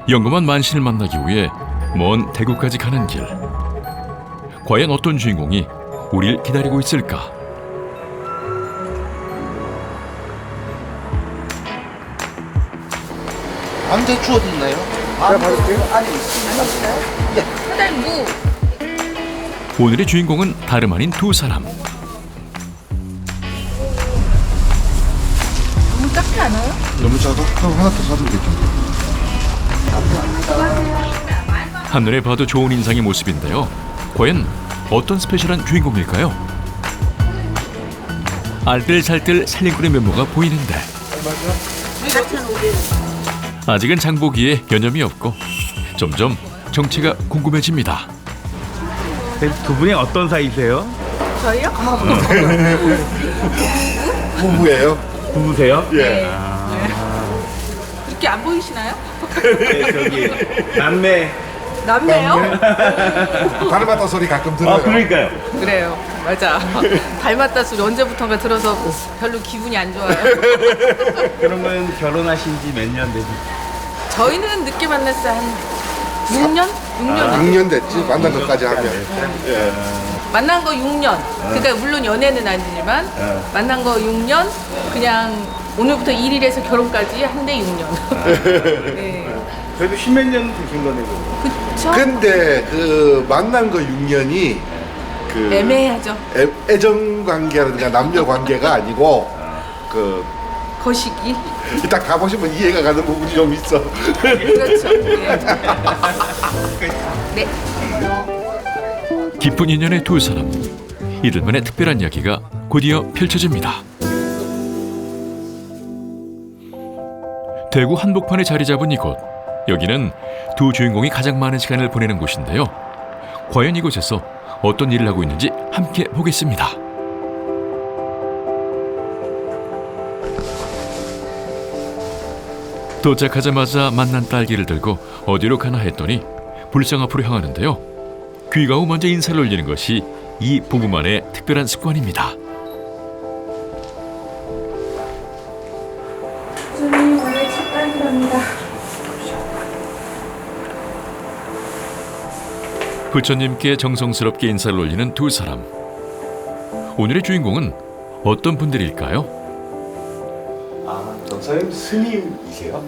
영검한 만신을 만나기 위해 먼 대구까지 가는 길. 과연 어떤 주인공이 우리를 기다리고 있을까? 언제 주어졌나요? 제가 받을게요. 사장님 무. 오늘의 주인공은 다름 아닌 두 사람. 너무 작지 않아요? 너무 작아? 그럼 하나 더 사면 되죠. 한눈에 봐도 좋은 인상의 모습인데요. 과연 어떤 스페셜한 주인공일까요? 알뜰살뜰 살림꾼의 면모가 보이는데 아직은 장보기에 여념이 없고 점점 정체가 궁금해집니다. 두 분이 어떤 사이세요? 저희요? 부부예요? 부부세요? 네. 이렇게 안 보이시나요? 네, 저기 남매. 남매요? 닮았다 소리 가끔 들어요. 아, 그러니까요. 그래요. 맞아. 닮았다 소리 언제부턴가 들어서 별로 기분이 안 좋아요. 그러면 결혼하신 지 몇 년 되지? 저희는 늦게 만났어요. 한 6년? 6년? 6년 됐지, 만난 것까지 하면. 예. 만난 거 6년. 그러니까 물론 연애는 아니지만 만난 거 6년. 그냥 오늘부터 1일에서 결혼까지 한데 6년. 네. 그래도 십몇 년 되신 거네요. 그쵸? 근데 그 만난 거 6년이 그 애매하죠. 애정 관계라든가 남녀 관계가 아니고 그 거시기. 딱 가보시면 이해가 가는 부분이 좀 있어. 그렇죠. 네. 네. 깊은 인연의 두 사람. 이들만의 특별한 이야기가 곧이어 펼쳐집니다. 대구 한복판에 자리 잡은 이곳. 여기는 두 주인공이 가장 많은 시간을 보내는 곳인데요. 과연 이곳에서 어떤 일을 하고 있는지 함께 보겠습니다. 도착하자마자 만난 딸기를 들고 어디로 가나 했더니 불상 앞으로 향하는데요. 귀가 후 먼저 인사를 올리는 것이 이 부부만의 특별한 습관입니다. 주님 오늘 축하드립니다. 부처님께 정성스럽게 인사를 올리는 두 사람. 오늘의 주인공은 어떤 분들일까요? 아, 전사님 스님이세요?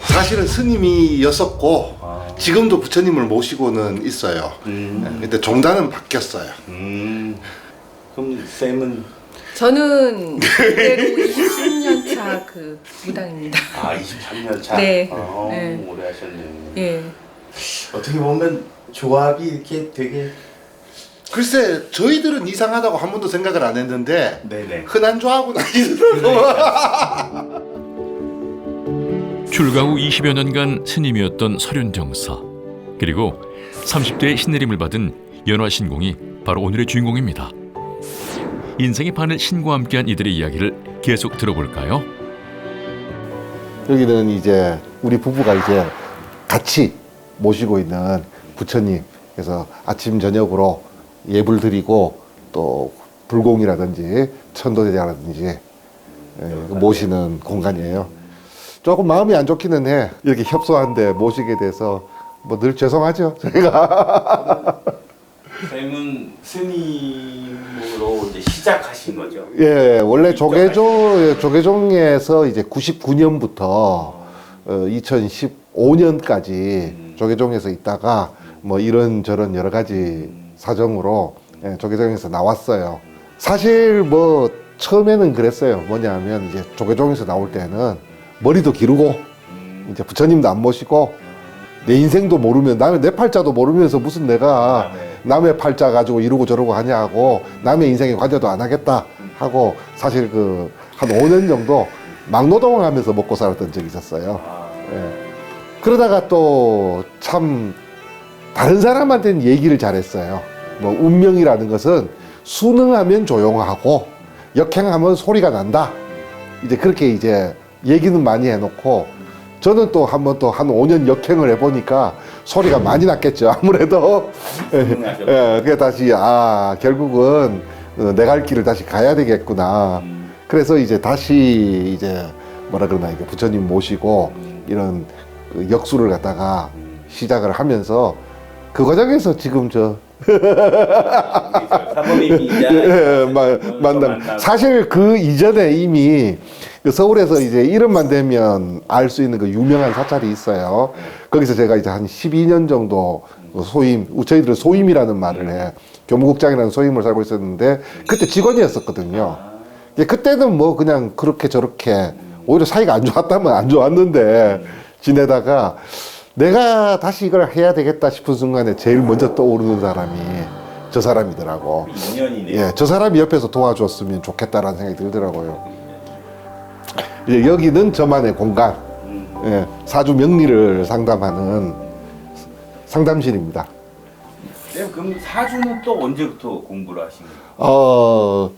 사실은 스님이었었고 지금도 부처님을 모시고는 있어요. 근데 종단은 바뀌었어요. 그럼 쌤은 저는 그대로 23년 차 그 무당입니다. 아 23년 차. 네. 네. 오래 하셨네요. 예. 어떻게 보면 조합이 이렇게 되게 글쎄 저희들은 이상하다고 한 번도 생각을 안 했는데 네네. 흔한 조합은 아니더라고요. 출가 후 20여 년간 스님이었던 설윤정사. 그리고 30대의 신내림을 받은 연화신공이 바로 오늘의 주인공입니다. 인생의 반을 신과 함께한 이들의 이야기를 계속 들어볼까요? 여기는 이제 우리 부부가 이제 같이 모시고 있는 부처님, 그래서 아침 저녁으로 예불 드리고 또 불공이라든지 천도제라든지 모시는 공간이에요. 조금 마음이 안 좋기는 해. 이렇게 협소한데 모시게 돼서 뭐 늘 죄송하죠, 저희가. 쌤은 스님으로 이제 시작하신 거죠? 예, 원래 조계종에서 이제 99년부터 2015년까지 조계종에서 있다가 뭐 이런저런 여러 가지 사정으로 조계종에서 나왔어요. 사실 뭐 처음에는 그랬어요. 뭐냐면 이제 조계종에서 나올 때는 머리도 기르고 이제 부처님도 안 모시고 내 인생도 모르면 내 팔자도 모르면서 무슨 내가 남의 팔자 가지고 이러고 저러고 하냐고 남의 인생에 관여도 안 하겠다 하고 사실 그 한 5년 정도 막노동을 하면서 먹고 살았던 적이 있었어요. 예. 그러다가 또 참 다른 사람한테는 얘기를 잘했어요. 뭐 운명이라는 것은 순응하면 조용하고 역행하면 소리가 난다. 이제 그렇게 이제 얘기는 많이 해놓고 저는 또 한 번 또 한 5년 역행을 해보니까 소리가 많이 났겠죠. 아무래도. 예, 그게 다시 결국은 내 갈 길을 다시 가야 되겠구나. 그래서 이제 다시 이제 뭐라 그러나 이게 부처님 모시고 이런 그 역수를 갖다가 시작을 하면서 그 과정에서 지금 저 사모님 이자 예, 만남. 사실 그 이전에 이미 그 서울에서 이제 이름만 대면 알 수 있는 그 유명한 사찰이 있어요. 거기서 제가 이제 한 12년 정도 소임, 저희들은 소임이라는 말을 해. 교무국장이라는 소임을 살고 있었는데 그때 직원이었었거든요. 그때는 뭐 그냥 그렇게 저렇게 오히려 사이가 안 좋았다면 안 좋았는데 지내다가 내가 다시 이걸 해야 되겠다 싶은 순간에 제일 먼저 떠오르는 사람이 저 사람이더라고. 인연이네요. 예, 저 사람이 옆에서 도와줬으면 좋겠다라는 생각이 들더라고요. 이제 여기는 저만의 공간, 예, 사주 명리를 상담하는 상담실입니다. 네, 그럼 사주는 또 언제부터 공부를 하신 거예요?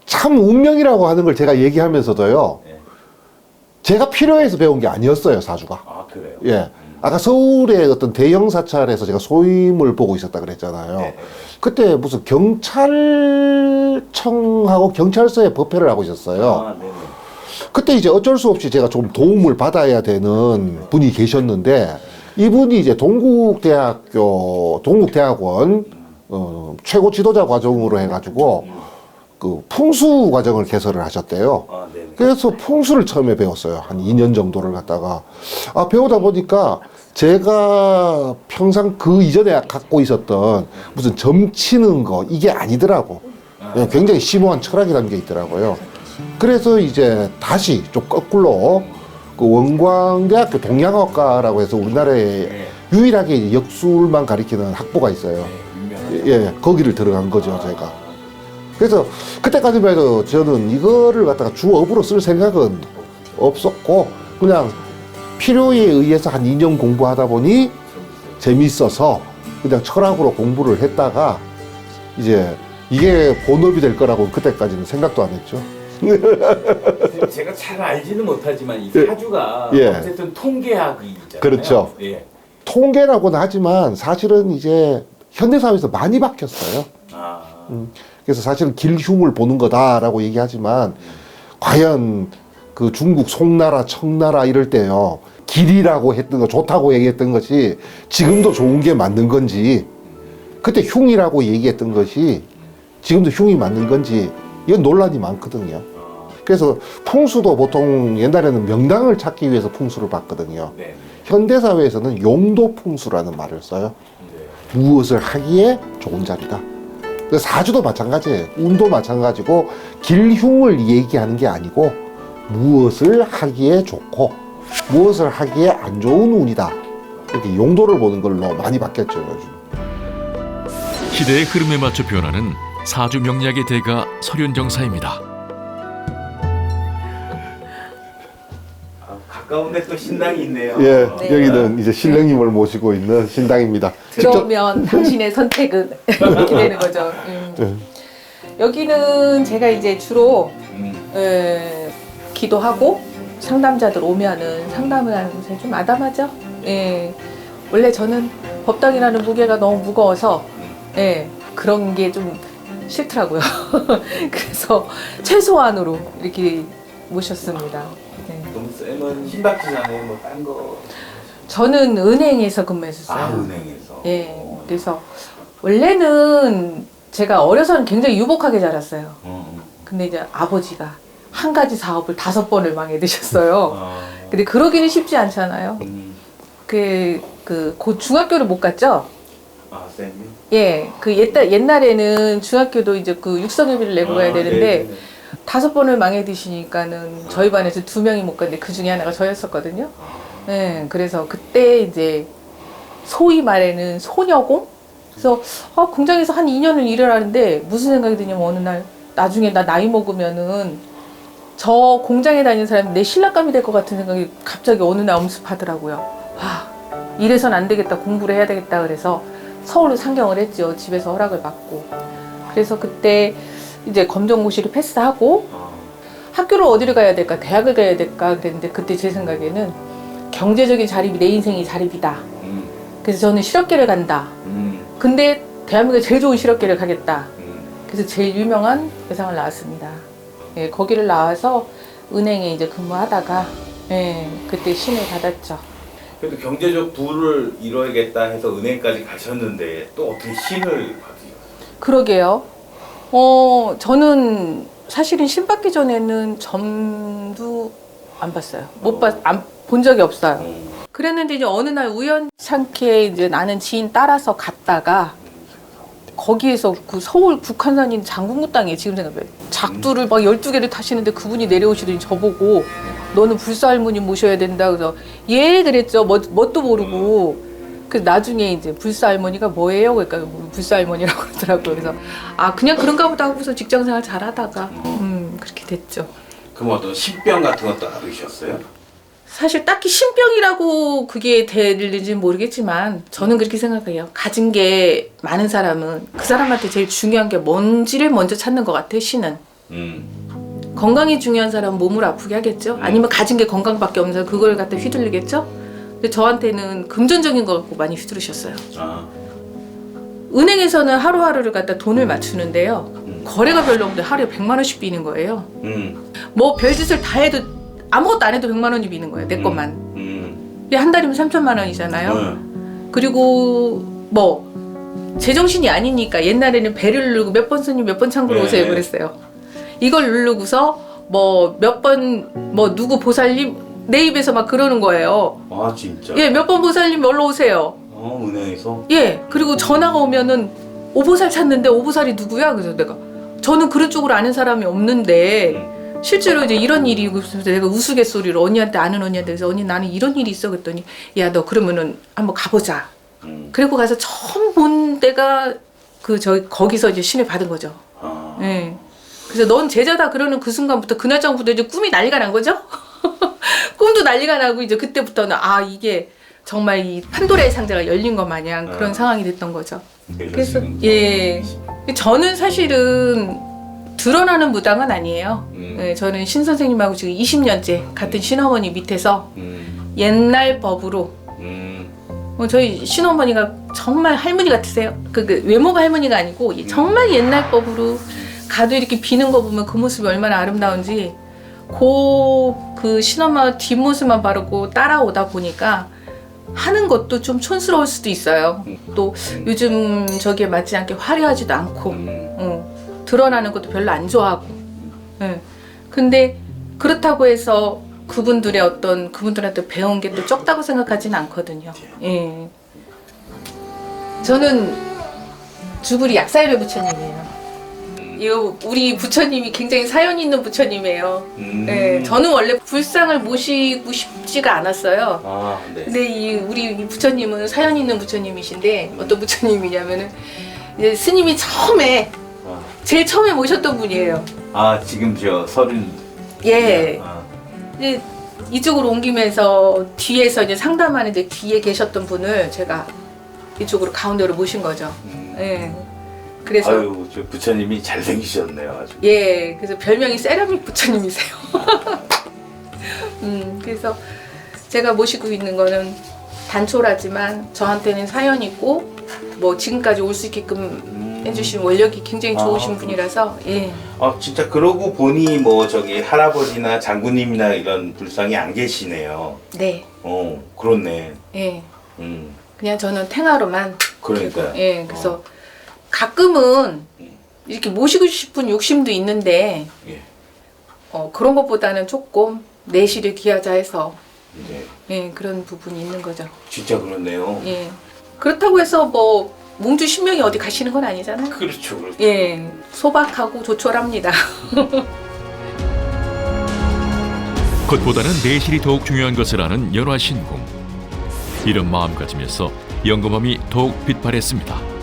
참 운명이라고 하는 걸 제가 얘기하면서도요, 네. 제가 필요해서 배운 게 아니었어요, 사주가. 아, 그래요? 예. 아까 서울의 어떤 대형 사찰에서 제가 소임을 보고 있었다 그랬잖아요. 네. 그때 무슨 경찰청하고 경찰서에 법회를 하고 있었어요. 아, 네네. 그때 이제 어쩔 수 없이 제가 좀 도움을 받아야 되는 분이 계셨는데, 이분이 이제 동국대학원 최고 지도자 과정으로 해가지고 그 풍수 과정을 개설을 하셨대요. 아, 네네. 그래서 풍수를 처음에 배웠어요. 한 2년 정도를 갖다가. 배우다 보니까 제가 평상 그 이전에 갖고 있었던 무슨 점치는 거, 이게 아니더라고. 굉장히 심오한 철학이라는 게 있더라고요. 그래서 이제 다시 좀 거꾸로 그 원광대학교 동양학과라고 해서 우리나라에 유일하게 이제 역술만 가리키는 학부가 있어요. 예, 거기를 들어간 거죠, 제가. 그래서 그때까지만 해도 저는 이거를 갖다가 주업으로 쓸 생각은 없었고, 그냥 필요에 의해서 한 2년 공부하다 보니 재밌어서 그냥 철학으로 공부를 했다가 이제 이게 본업이 될 거라고 그때까지는 생각도 안 했죠. 제가 잘 알지는 못하지만 이 예. 사주가 예. 어쨌든 통계학이잖아요. 그렇죠. 예. 통계라고는 하지만 사실은 이제 현대사회에서 많이 바뀌었어요. 아, 그래서 사실은 길흉을 보는 거다라고 얘기하지만 과연 그 중국 송나라, 청나라 이럴 때요, 길이라고 했던 거, 좋다고 얘기했던 것이 지금도 좋은 게 맞는 건지, 그때 흉이라고 얘기했던 것이 지금도 흉이 맞는 건지, 이건 논란이 많거든요. 그래서 풍수도 보통 옛날에는 명당을 찾기 위해서 풍수를 봤거든요. 네. 현대사회에서는 용도 풍수라는 말을 써요. 네. 무엇을 하기에 좋은 자리다. 그래서 사주도 마찬가지예요. 운도 마찬가지고 길흉을 얘기하는 게 아니고 무엇을 하기에 좋고 무엇을 하기에 안 좋은 운이다. 이렇게 용도를 보는 걸로 많이 바뀌었죠, 요즘. 시대의 흐름에 맞춰 변하는 사주 명리학의 대가 설윤정사입니다. 가까운데 또 신당이 있네요. 예, 네. 여기는 이제 신령님을 모시고 있는 신당입니다. 들어오면 당신의 선택은 이렇게 되는 거죠. 여기는 제가 이제 주로 기도하고 상담자들 오면은 상담을 하는 곳에 좀 아담하죠. 예. 원래 저는 법당이라는 무게가 너무 무거워서 그런 게 좀 싫더라고요. 그래서 최소한으로 이렇게 모셨습니다. 네. 그럼 쌤은 신박지잖아요. 뭐 딴 거. 저는 은행에서 근무했었어요. 아, 은행에서. 예. 그래서 원래는 제가 어려서는 굉장히 유복하게 자랐어요. 근데 이제 아버지가 한 가지 사업을 5번을 망해드셨어요. 근데 그러기는 쉽지 않잖아요. 곧 중학교를 못 갔죠? 아, 쌤이? 예. 옛날에는 중학교도 이제 그 육성예비를 내고 가야 되는데, 5번을 망해드시니까는 저희 반에서 2명이 못 갔는데 그 중에 하나가 저였었거든요. 예. 그래서 그때 이제 소위 말에는 소녀공? 그래서 공장에서 한 2년을 일을 하는데 무슨 생각이 드냐면 어느 날 나중에 나 나이 먹으면은 저 공장에 다니는 사람이 내 신랑감이 될 것 같은 생각이 갑자기 어느 날 엄습하더라고요. 이래선 안 되겠다, 공부를 해야 되겠다 그래서 서울로 상경을 했죠. 집에서 허락을 받고. 그래서 그때 이제 검정고시를 패스하고 학교를 어디를 가야 될까, 대학을 가야 될까 그랬는데 그때 제 생각에는 경제적인 자립이 내 인생의 자립이다. 그래서 저는 실업계를 간다. 근데 대한민국에 제일 좋은 실업계를 가겠다. 그래서 제일 유명한 외상을 나왔습니다. 예, 거기를 나와서 은행에 이제 근무하다가 예, 그때 신을 받았죠. 그래도 경제적 부를 이뤄야겠다 해서 은행까지 가셨는데 또 어떻게 신을 받으셨어요? 그러게요. 저는 사실은 신 받기 전에는 점도 안 봤어요. 본 적이 없어요. 그랬는데 이제 어느 날 우연찮게 이제 나는 지인 따라서 갔다가 거기에서 그 서울 북한산인 장군구 땅에 지금 생각해요. 작두를 막 12개를 타시는데 그분이 내려오시더니 저보고 너는 불사 할머니 모셔야 된다. 그래서 예 그랬죠. 뭣도 모르고. 그래서 나중에 이제 불사 할머니가 뭐예요? 그러니까 불사 할머니라고 그러더라고요. 그래서 아 그냥 그런가 보다 하고서 직장생활 잘 하다가 그렇게 됐죠. 그럼 어떤 신병 같은 것도 앓으셨어요? 사실 딱히 신병이라고 그게 될는지 모르겠지만 저는 그렇게 생각해요. 가진 게 많은 사람은 그 사람한테 제일 중요한 게 뭔지를 먼저 찾는 것 같아요. 신은. 건강이 중요한 사람은 몸을 아프게 하겠죠. 아니면 가진 게 건강밖에 없는 사람 그걸 갖다 휘둘리겠죠. 근데 저한테는 금전적인 거 갖고 많이 휘두르셨어요. 아. 은행에서는 하루하루를 갖다 돈을 맞추는데요. 거래가 별로 없는데 하루에 100만 원씩 비는 거예요. 뭐 별짓을 다 해도 아무것도 안 해도 100만 원이 비는 거예요. 내 것만. 근데 한 달이면 3천만 원이잖아요. 그리고 뭐 제정신이 아니니까 옛날에는 배를 누르고 몇 번 손님 몇 번 창구로 네. 오세요 그랬어요. 이걸 누르고서 뭐 몇 번 뭐 누구 보살님 내 입에서 막 그러는 거예요. 아 진짜? 예, 몇 번 보살님 놀러 오세요. 은행에서? 예, 그리고 전화가 오면은 오보살 찾는데 오보살이 누구야? 그래서 내가 저는 그런 쪽으로 아는 사람이 없는데 실제로 이제 이런 일이 있어서 내가 우스갯소리로 언니한테 아는 언니한테 그래서 언니 나는 이런 일이 있어 그랬더니 야 너 그러면은 한번 가보자. 그리고 가서 처음 본 데가 거기서 이제 신을 받은 거죠. 아. 예. 그래서 넌 제자다 그러는 그 순간부터 그 날짜부터 이제 꿈이 난리가 난 거죠. 꿈도 난리가 나고 이제 그때부터는 아 이게 정말 이 판도라의 상자가 열린 것 마냥 그런 상황이 됐던 거죠. 그래서 예, 저는 사실은 드러나는 무당은 아니에요. 예, 저는 신 선생님하고 지금 20년째 같은 신어머니 밑에서 옛날 법으로 저희 신어머니가 정말 할머니 같으세요. 그 외모가 할머니가 아니고 정말 옛날 법으로 가도 이렇게 비는 거 보면 그 모습이 얼마나 아름다운지 그 신엄마 뒷모습만 바르고 따라오다 보니까 하는 것도 좀 촌스러울 수도 있어요. 또 요즘 저기에 맞지 않게 화려하지도 않고 드러나는 것도 별로 안 좋아하고 예. 근데 그렇다고 해서 그분들한테 배운 게 또 적다고 생각하지는 않거든요. 예. 저는 주불이 약사일배 부처님이에요. 우리 부처님이 굉장히 사연 있는 부처님이에요. 예, 저는 원래 불상을 모시고 싶지가 않았어요. 아, 네. 근데 우리 부처님은 사연 있는 부처님이신데 어떤 부처님이냐면은 이제 스님이 제일 처음에 모셨던 분이에요. 아, 지금 저 30. 예. 아. 이제 이쪽으로 옮기면서 뒤에서 이제 상담하는데 뒤에 계셨던 분을 제가 이쪽으로 가운데로 모신 거죠. 예. 그래서 아유, 저 부처님이 잘생기셨네요, 아주. 예, 그래서 별명이 세라믹 부처님이세요. 그래서 제가 모시고 있는 거는 단촐하지만 저한테는 사연 있고 뭐 지금까지 올 수 있게끔 해주신 원력이 굉장히 좋으신 분이라서 예. 진짜 그러고 보니 뭐 저기 할아버지나 장군님이나 이런 불상이 안 계시네요. 네. 그렇네. 예. 그냥 저는 탱하로만. 그러니까요. 예, 그래서 가끔은 이렇게 모시고 싶은 욕심도 있는데 예. 그런 것보다는 조금 내실을 기하자 해서 네. 예, 그런 부분이 있는 거죠. 진짜 그렇네요. 예. 그렇다고 해서 뭐 몽주 신명이 어디 가시는 건 아니잖아요. 그렇죠, 그렇죠. 예, 소박하고 조촐합니다. 겉보다는 내실이 더욱 중요한 것을 아는 연화신궁. 이런 마음가짐에서 영검함이 더욱 빛발했습니다.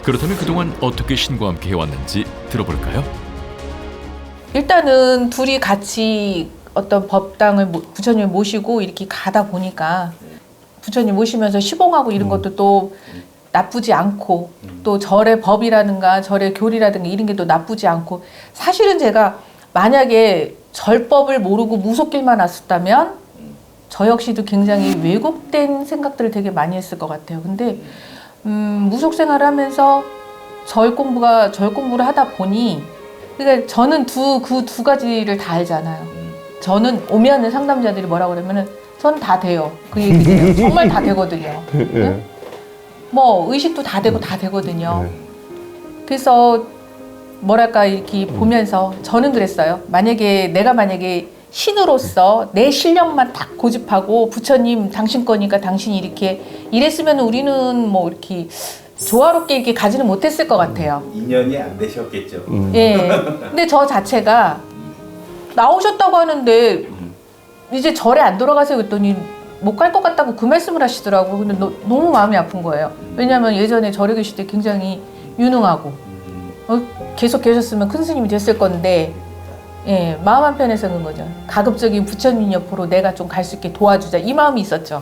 그렇다면 그동안 어떻게 신과 함께 해왔는지 들어볼까요? 일단은 둘이 같이 어떤 법당을 부처님을 모시고 이렇게 가다 보니까 부처님 모시면서 시봉하고 이런 것도 또 나쁘지 않고 또 절의 법이라든가 절의 교리라든가 이런 게 또 나쁘지 않고 사실은 제가 만약에 절법을 모르고 무속길만 왔었다면 저 역시도 굉장히 왜곡된 생각들을 되게 많이 했을 것 같아요. 근데 무속 생활을 하면서 절 공부를 하다 보니 그러니까 저는 그 두 가지를 다 알잖아요. 저는 오면은 상담자들이 뭐라 그러면은 전 다 돼요. 그 얘기예요. 정말 다 되거든요. 네? 뭐 의식도 다 되고 다 되거든요. 그래서 뭐랄까 이렇게 보면서 저는 그랬어요. 내가 만약에 신으로서 내 실력만 딱 고집하고 부처님 당신 거니까 당신이 이렇게 이랬으면 우리는 뭐 이렇게 조화롭게 이렇게 가지는 못했을 것 같아요. 인연이 안 되셨겠죠. 예. 근데 저 자체가 나오셨다고 하는데 이제 절에 안 돌아가세요 그랬더니 못 갈 것 같다고 그 말씀을 하시더라고요. 근데 너무 마음이 아픈 거예요. 왜냐하면 예전에 절에 계실 때 굉장히 유능하고 계속 계셨으면 큰 스님이 됐을 건데 예, 마음 한편에서 그런 거죠. 가급적인 부처님 옆으로 내가 좀 갈 수 있게 도와주자 이 마음이 있었죠.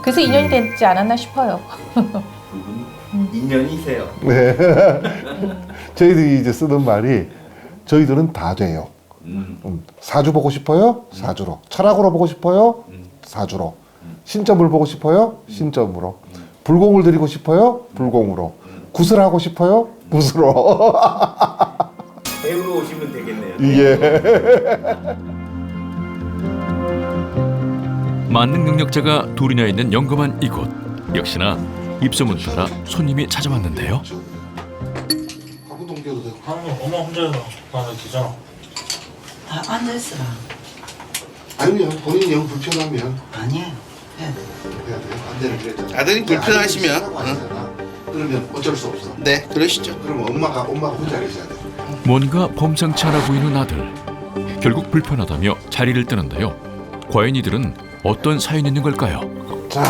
그래서 인연이 되지 않았나 싶어요. 두 분 인연이세요. 네. 저희들이 이제 쓰는 말이 저희들은 다 돼요. 사주 보고 싶어요? 사주로. 철학으로 보고 싶어요? 사주로. 신점을 보고 싶어요? 신점으로. 불공을 드리고 싶어요? 불공으로. 굿을 하고 싶어요? 굿으로. 배우러 오시면 되겠네요. 예. 만능 능력자가 둘이나 있는 영검한 이곳. 역시나 입소문 따라 손님이 찾아왔는데요. 엄마 혼자 가면 되잖아. 앉아있어라. 아니면 본인이 영 불편하면 아니에요. 해야 돼요. 안되는 그랬잖아. 아들이 불편하시면, 아들이 하잖아. 그러면 어쩔 수 없어. 네, 그러시죠. 그러면 엄마가 혼자 계셔야 돼. 뭔가 범상치 않아 보이는 아들. 결국 불편하다며 자리를 뜨는데요. 과연 이들은 어떤 사연이 있는 걸까요? 자,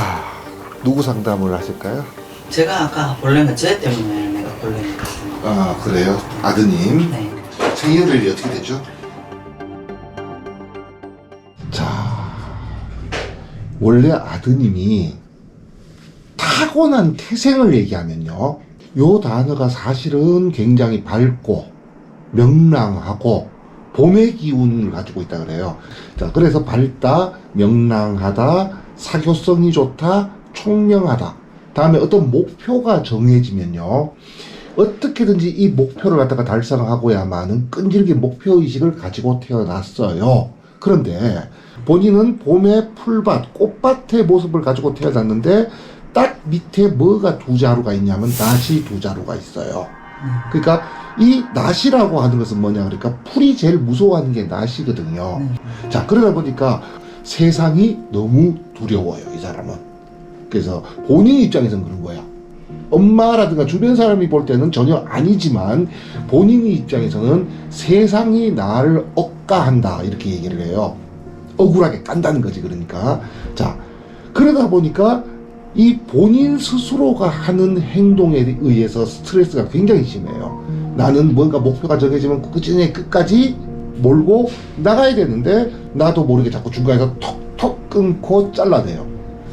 누구 상담을 하실까요? 제가 아까 볼래가 저 때문에 내가 볼래가 갔어요. 아 그래요? 아드님 네. 생일이 어떻게 되죠? 자, 원래 아드님이 타고난 태생을 얘기하면요. 요 단어가 사실은 굉장히 밝고 명랑하고 봄의 기운을 가지고 있다 그래요. 자, 그래서 밝다, 명랑하다, 사교성이 좋다, 총명하다. 다음에 어떤 목표가 정해지면요. 어떻게든지 이 목표를 갖다가 달성하고야만은 끈질긴 목표의식을 가지고 태어났어요. 그런데 본인은 봄의 풀밭, 꽃밭의 모습을 가지고 태어났는데 딱 밑에 뭐가 두 자루가 있냐면 낫이 두 자루가 있어요. 그러니까 이 낫이라고 하는 것은 뭐냐 그러니까 풀이 제일 무서워하는 게 낫이거든요. 자, 그러다 보니까 세상이 너무 두려워요, 이 사람은. 그래서 본인 입장에서는 그런 거야. 엄마라든가 주변 사람이 볼 때는 전혀 아니지만 본인 입장에서는 세상이 나를 억까한다 이렇게 얘기를 해요. 억울하게 깐다는 거지. 그러니까 자, 그러다 보니까 이 본인 스스로가 하는 행동에 의해서 스트레스가 굉장히 심해요. 나는 뭔가 목표가 정해지면 끝까지 몰고 나가야 되는데 나도 모르게 자꾸 중간에서 톡톡 끊고 잘라내요.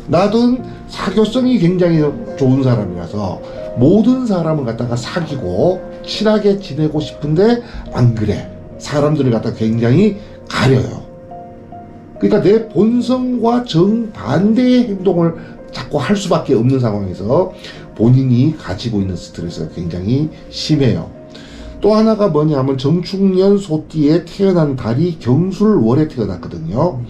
나도 사교성이 굉장히 좋은 사람이라서 모든 사람을 갖다가 사귀고 친하게 지내고 싶은데 안 그래. 사람들을 갖다가 굉장히 가려요. 그러니까 내 본성과 정반대의 행동을 자꾸 할 수밖에 없는 상황에서 본인이 가지고 있는 스트레스가 굉장히 심해요. 또 하나가 뭐냐면 정축년 소띠에 태어난 달이 경술월에 태어났거든요.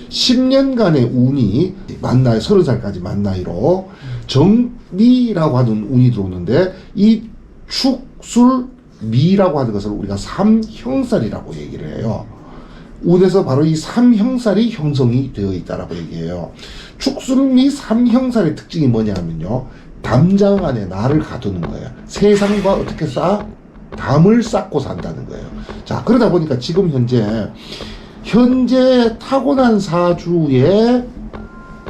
10년간의 운이 만 나이, 30살까지 만 나이로 정미라고 하는 운이 들어오는데 이 축술미라고 하는 것을 우리가 삼형살이라고 얘기를 해요. 운에서 바로 이 삼형살이 형성이 되어 있다라고 얘기해요. 축술미 삼형살의 특징이 뭐냐면요. 담장 안에 나를 가두는 거예요. 세상과 어떻게 담을 쌓고 산다는 거예요. 자, 그러다 보니까 지금 현재 타고난 사주의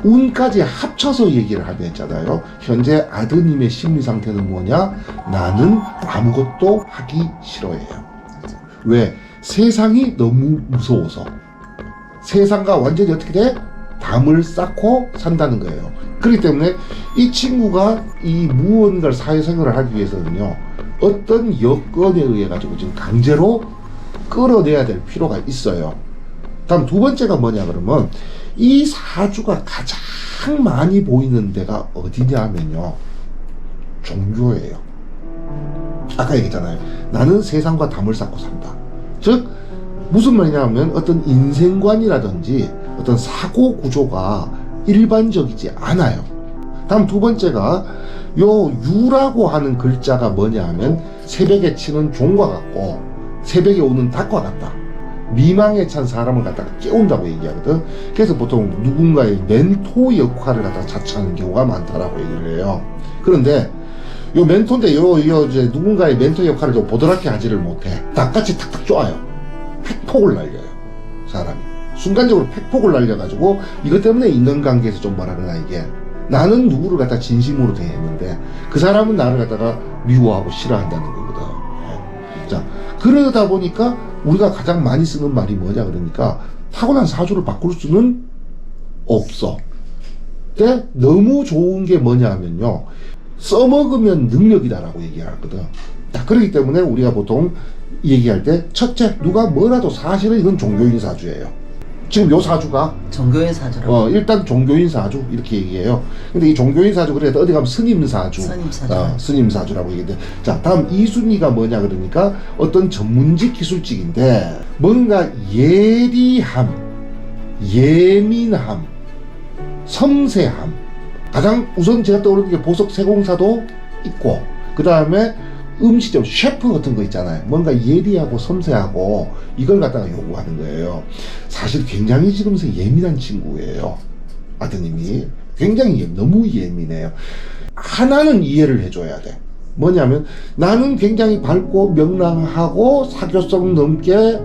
운까지 합쳐서 얘기를 하면 있잖아요. 현재 아드님의 심리 상태는 뭐냐? 나는 아무것도 하기 싫어해요. 왜? 세상이 너무 무서워서. 세상과 완전히 어떻게 돼? 담을 쌓고 산다는 거예요. 그렇기 때문에 이 친구가 이 무언가를 사회생활을 하기 위해서는요. 어떤 여건에 의해 가지고 지금 강제로 끌어내야 될 필요가 있어요. 다음 두 번째가 뭐냐 그러면 이 사주가 가장 많이 보이는 데가 어디냐 하면요. 종교예요. 아까 얘기했잖아요. 나는 세상과 담을 쌓고 산다. 즉 무슨 말이냐면 어떤 인생관이라든지 어떤 사고 구조가 일반적이지 않아요. 다음 두 번째가 요 유라고 하는 글자가 뭐냐 하면 새벽에 치는 종과 같고 새벽에 오는 닭과 같다. 미망에 찬 사람을 갖다가 깨운다고 얘기하거든. 그래서 보통 누군가의 멘토 역할을 갖다가 자처하는 경우가 많다라고 얘기를 해요. 그런데 요 멘토인데 요 이제 누군가의 멘토 역할을 좀 보드랍게 하지를 못해. 닭같이 탁탁 쪼아요. 팩폭을 날려요. 사람이 순간적으로 팩폭을 날려가지고 이것 때문에 인간관계에서 좀 뭐라 그러나 이게 나는 누구를 갖다 진심으로 대했는데 그 사람은 나를 갖다가 미워하고 싫어한다는 거거든. 자, 그러다 보니까 우리가 가장 많이 쓰는 말이 뭐냐 그러니까 타고난 사주를 바꿀 수는 없어. 근데 너무 좋은 게 뭐냐 하면요, 써먹으면 능력이다라고 얘기하거든. 자, 그렇기 때문에 우리가 보통 얘기할 때 첫째, 누가 뭐라도 사실은 이건 종교인 사주예요. 지금 요 사주가 종교인 사주라고. 일단 종교인 사주 이렇게 얘기해요. 근데 이 종교인 사주 그래도 어디 가면 스님 사주, 스님 사주. 스님 사주라고 얘기해. 자, 다음 이순위가 뭐냐 그러니까 어떤 전문직 기술직인데 뭔가 예리함, 예민함, 섬세함. 가장 우선 제가 떠오르는 게 보석 세공사도 있고, 그 다음에 음식점 셰프 같은 거 있잖아요. 뭔가 예리하고 섬세하고 이걸 갖다가 요구하는 거예요. 사실 굉장히 지금서 예민한 친구예요. 아드님이 굉장히 너무 예민해요. 하나는 이해를 해줘야 돼. 뭐냐면 나는 굉장히 밝고 명랑하고 사교성 넘게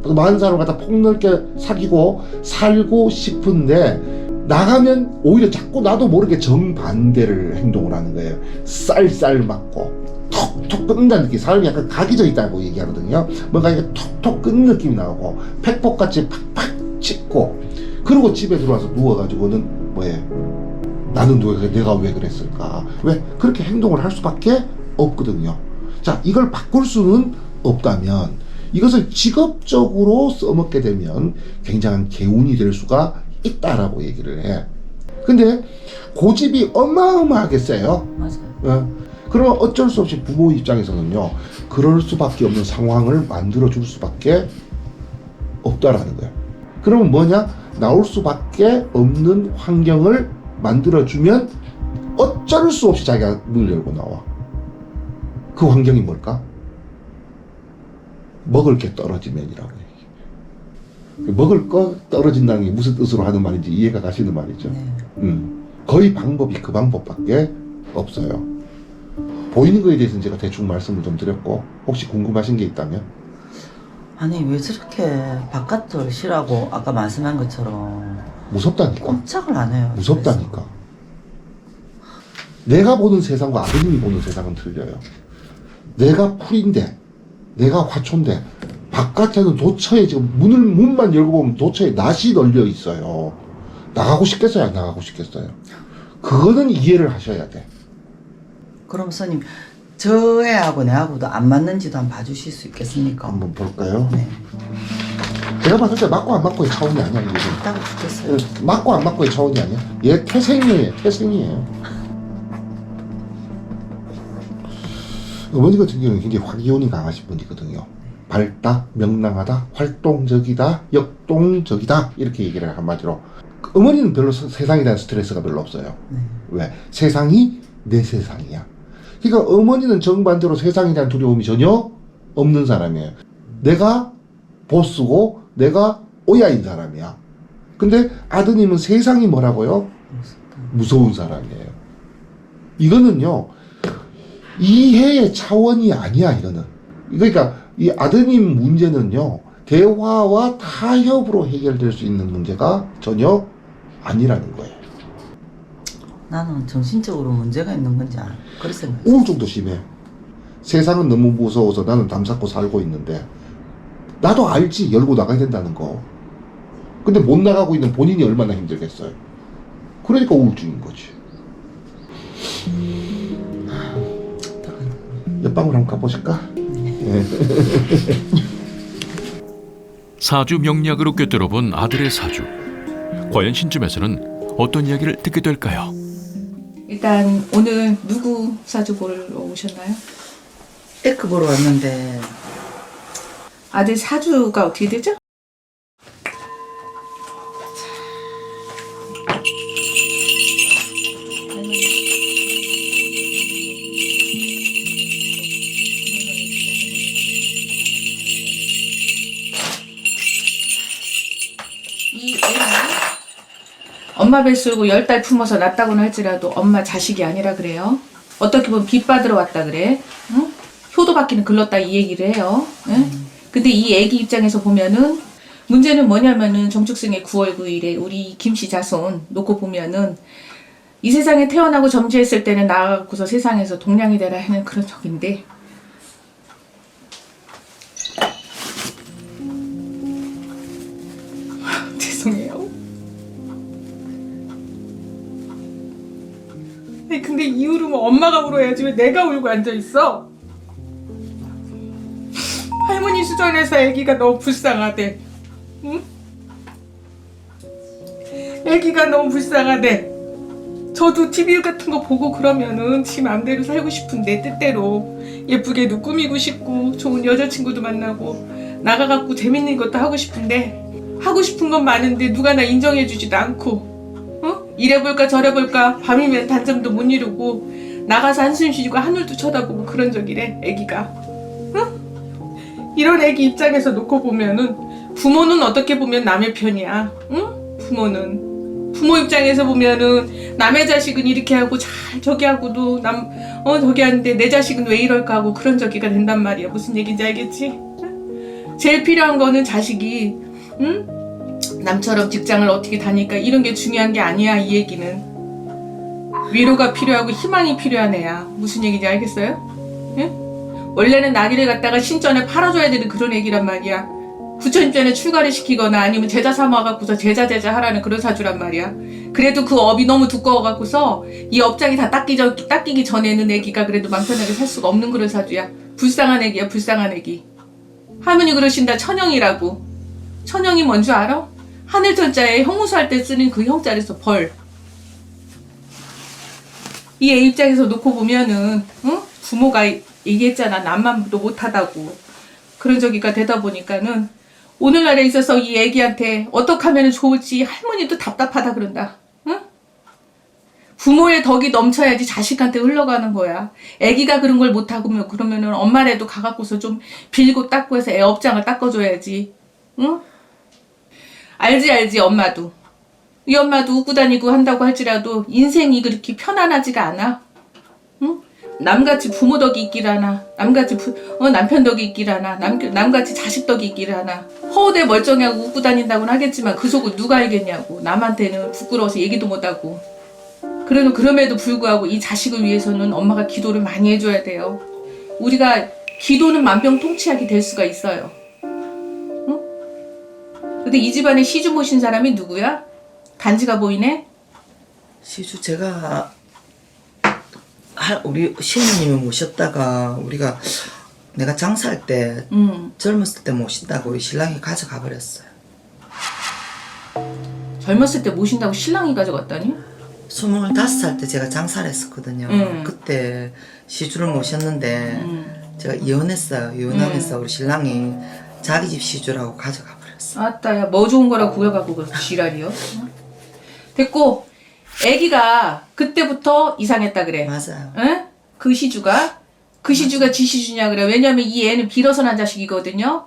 많은 사람을 갖다 폭넓게 사귀고 살고 싶은데 나가면 오히려 자꾸 나도 모르게 정반대를 행동을 하는 거예요. 쌀쌀 맞고 톡톡 끊는다는 느낌. 사람이 약간 각이 져 있다고 얘기하거든요. 뭔가 이게 톡톡 끊는 느낌이 나고 팩폭같이 팍팍 찍고, 그리고 집에 들어와서 누워가지고는 뭐예요? 나는 내가 왜 그랬을까? 왜 그렇게 행동을 할 수밖에 없거든요. 자, 이걸 바꿀 수는 없다면 이것을 직업적으로 써먹게 되면 굉장한 개운이 될 수가 있다라고 얘기를 해. 근데 고집이 어마어마하게 세요. 맞아요. 그러면 어쩔 수 없이 부모 입장에서는요, 그럴 수밖에 없는 상황을 만들어 줄 수밖에 없다라는 거예요. 그러면 뭐냐? 나올 수밖에 없는 환경을 만들어 주면 어쩔 수 없이 자기가 문을 열고 나와. 그 환경이 뭘까? 먹을 게 떨어지면이라고 얘기해요. 먹을 거 떨어진다는 게 무슨 뜻으로 하는 말인지 이해가 가시는 말이죠. 네. 거의 방법이 그 방법밖에 없어요. 보이는 거에 대해서는 제가 대충 말씀을 좀 드렸고, 혹시 궁금하신 게 있다면? 아니 왜 저렇게 바깥을 싫어하고 아까 말씀한 것처럼 무섭다니까. 꼼짝을 안 해요. 무섭다니까. 내가 보는 세상과 아드님이 보는 세상은 틀려요. 내가 풀인데, 내가 화초인데, 바깥에는 도처에 지금 문만 열고 보면 도처에 낫이 널려 있어요. 나가고 싶겠어요? 안 나가고 싶겠어요? 그거는 이해를 하셔야 돼. 그럼 스님 저 애하고 내하고도 안 맞는지도 한번 봐주실 수 있겠습니까? 한번 볼까요? 네. 제가 봤을 때 맞고 안 맞고의 차원이 아니야, 이게. 있다고 죽겠어요. 맞고 안 맞고의 차원이 아니야. 얘 태생이에요, 태생이에요. 어머니 같은 경우는 굉장히 화기운이 강하신 분이거든요. 밝다, 명랑하다, 활동적이다, 역동적이다, 이렇게 얘기를 한마디로. 어머니는 별로 세상에 대한 스트레스가 별로 없어요. 네. 왜? 세상이 내 세상이야. 그러니까 어머니는 정반대로 세상에 대한 두려움이 전혀 없는 사람이에요. 내가 보스고 내가 오야인 사람이야. 근데 아드님은 세상이 뭐라고요? 무서운 사람이에요. 이거는요, 이해의 차원이 아니야, 이거는. 그러니까 이 아드님 문제는요, 대화와 타협으로 해결될 수 있는 문제가 전혀 아니라는 거예요. 나는 정신적으로 문제가 있는 건지 그렇게 생각해요. 우울증도 심해. 세상은 너무 무서워서 나는 담쌓고 살고 있는데, 나도 알지, 열고 나가야 된다는 거. 근데 못 나가고 있는 본인이 얼마나 힘들겠어요. 그러니까 우울증인 거지. 옆방울 한번 가보실까? 사주 명리학으로 꿰뚫어본 아들의 사주. 과연 신쯤에서는 어떤 이야기를 듣게 될까요? 일단 오늘 누구 사주 보러 오셨나요? 에크 보러 왔는데 아들 사주가 어떻게 되죠? 이 애는 엄마 뱃속으로 10달 품어서 낳았다고는 할지라도 엄마 자식이 아니라 그래요. 어떻게 보면 빚 받으러 왔다 그래. 응? 효도 받기는 글렀다 이 얘기를 해요. 응? 근데 이 애기 입장에서 보면은 문제는 뭐냐면은 정축생의 9월 9일에 우리 김씨 자손 놓고 보면은 이 세상에 태어나고 점지했을 때는 나가고서 세상에서 동량이 되라 하는 그런 적인데 죄송해요. 아니 근데 이 울음은 엄마가 울어야지 왜 내가 울고 앉아있어? 할머니 수전에서 애기가 너무 불쌍하대. 응? 애기가 너무 불쌍하대. 저도 TV 같은 거 보고 그러면은 지 맘대로 살고 싶은데 뜻대로 예쁘게도 꾸미고 싶고 좋은 여자친구도 만나고 나가갖고 재밌는 것도 하고 싶은데 하고 싶은 건 많은데 누가 나 인정해주지도 않고 이래볼까 저래볼까 밤이면 단잠도 못 이루고 나가서 한숨 쉬고 하늘도 쳐다보고 그런 적이래 애기가. 응? 이런 애기 입장에서 놓고 보면은 부모는 어떻게 보면 남의 편이야. 응? 부모 입장에서 보면은 남의 자식은 이렇게 하고 잘 저기 하고도 저기 하는데 내 자식은 왜 이럴까 하고 그런 저기가 된단 말이야. 무슨 얘기인지 알겠지? 응? 제일 필요한 거는 자식이 응? 남처럼 직장을 어떻게 다니까 이런 게 중요한 게 아니야. 이 얘기는 위로가 필요하고 희망이 필요한 애야. 무슨 얘기인지 알겠어요? 응? 원래는 나귀를 갖다가 신전에 팔아줘야 되는 그런 애기란 말이야. 부처님전에 출가를 시키거나 아니면 제자 삼아갖고서 제자 하라는 그런 사주란 말이야. 그래도 그 업이 너무 두꺼워갖고서 이 업장이 다 닦이기 전에는 애기가 그래도 맘 편하게 살 수가 없는 그런 사주야. 불쌍한 애기야. 불쌍한 애기. 할머니 그러신다. 천영이라고. 천영이 뭔 줄 알아? 하늘천자에 형무소할 때 쓰는 그 형자리에서 벌. 이 애 입장에서 놓고 보면은 부모가 얘기했잖아. 남만도 못하다고. 그런 저기가 되다 보니까는 오늘날에 있어서 이 애기한테 어떻게 하면 좋을지 할머니도 답답하다 그런다. 응? 부모의 덕이 넘쳐야지 자식한테 흘러가는 거야. 애기가 그런 걸 못하고 그러면은 엄마라도 가갖고서 좀 빌고 닦고 해서 애 업장을 닦아줘야지. 응? 알지 엄마도. 이 엄마도 웃고 다니고 한다고 할지라도 인생이 그렇게 편안하지가 않아. 응? 남같이 부모 덕이 있길 하나, 남같이 남편 덕이 있길 하나, 남같이 자식 덕이 있길 하나. 허우대 멀쩡하고 웃고 다닌다고는 하겠지만 그 속을 누가 알겠냐고. 남한테는 부끄러워서 얘기도 못하고. 그럼에도 불구하고 이 자식을 위해서는 엄마가 기도를 많이 해줘야 돼요. 우리가 기도는 만병통치약이 될 수가 있어요. 응? 근데 이 집안에 시주 모신 사람이 누구야? 단지가 보이네? 시주 제가 우리 시어머님을 모셨다가 내가 장사할 때 젊었을 때 모신다고 우리 신랑이 가져가 버렸어요. 젊었을 때 모신다고 신랑이 가져갔다니? 25살 때 제가 장사를 했었거든요. 그때 시주를 모셨는데 제가 이혼했어요. 이혼하면서 우리 신랑이 자기 집 시주라고 가져가 버렸어요. 아따야 뭐 좋은 거라 구겨갖고 그 지랄이요? 됐고 애기가 그때부터 이상했다 그래. 맞아요. 응? 그 시주가 지 시주냐 그래. 왜냐면 이 애는 빌어서 난 자식이거든요.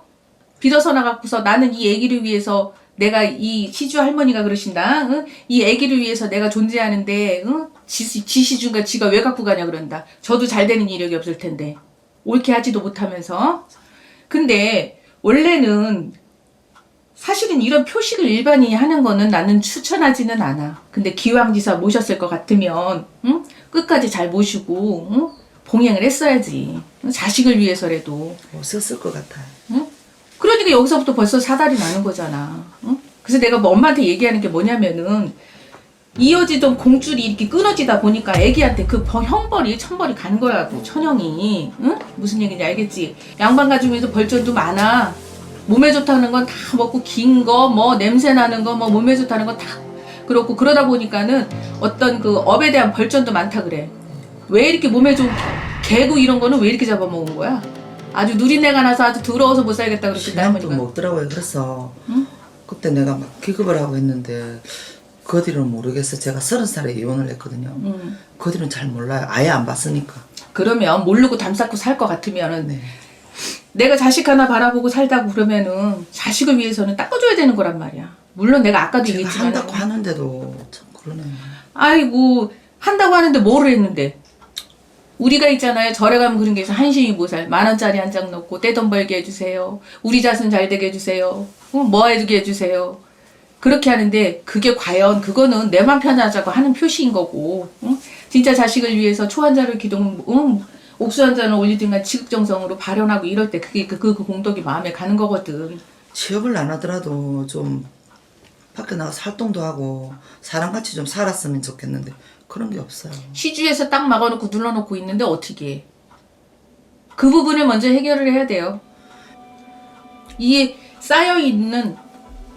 빌어서 나갖고서 나는 이 애기를 위해서 내가 이 시주 할머니가 그러신다. 응? 이 애기를 위해서 내가 존재하는데 응? 지 시주가 지가 왜 갖고 가냐 그런다. 저도 잘 되는 이력이 없을 텐데 옳게 하지도 못하면서. 근데 원래는 사실은 이런 표식을 일반인이 하는 거는 나는 추천하지는 않아. 근데 기왕지사 모셨을 것 같으면 응? 끝까지 잘 모시고 응? 봉행을 했어야지. 자식을 위해서라도. 없었을 것 같아요. 응? 그러니까 여기서부터 벌써 사달이 나는 거잖아. 응? 그래서 내가 뭐 엄마한테 얘기하는 게 뭐냐면은 이어지던 공줄이 이렇게 끊어지다 보니까 애기한테 그 형벌이 천벌이 가는 거라고. 천형이. 응? 무슨 얘기인지 알겠지? 양반 가지고서 벌전도 많아. 몸에 좋다는 건 다 먹고 긴 거, 뭐 냄새 나는 거, 뭐 몸에 좋다는 건 다 그렇고 그러다 보니까는 어떤 그 업에 대한 벌전도 많다 그래. 왜 이렇게 몸에 좀 개고 이런 거는 왜 이렇게 잡아먹은 거야? 아주 누린내가 나서 아주 더러워서 못 살겠다 그랬는데 신랑도 할머니가. 먹더라고요. 그래서 응? 그때 내가 막 기급을 하고 했는데 그 뒤로는 모르겠어요. 제가 30살에 이혼을 했거든요. 그 뒤로는 잘 몰라요. 아예 안 봤으니까. 그러면 모르고 담 쌓고 살 것 같으면은 네. 내가 자식 하나 바라보고 살다고 그러면은 자식을 위해서는 닦아줘야 되는 거란 말이야. 물론 내가 아까도 제가 얘기했지만 한다고 하는데도 참 그러네요. 아이고 한다고 하는데 뭐를 했는데 우리가 있잖아요. 절에 가면 그런 게 있어. 한심히 모살 10,000원짜리 한 장 넣고 떼돈 벌게 해주세요. 우리 자손 잘 되게 해주세요. 뭐 해주게 해주세요. 그렇게 하는데 그게 과연 그거는 내맘 편하자고 하는 표시인 거고 응? 진짜 자식을 위해서 초 한 잔을 기동 옥수 한 잔을 올리든가 지극정성으로 발현하고 이럴 때 그게 그 공덕이 마음에 가는 거거든. 취업을 안 하더라도 좀 밖에 나가서 활동도 하고 사람같이 좀 살았으면 좋겠는데 그런 게 없어요. 시주에서 딱 막아놓고 눌러놓고 있는데 어떻게 해? 그 부분을 먼저 해결을 해야 돼요. 이 쌓여있는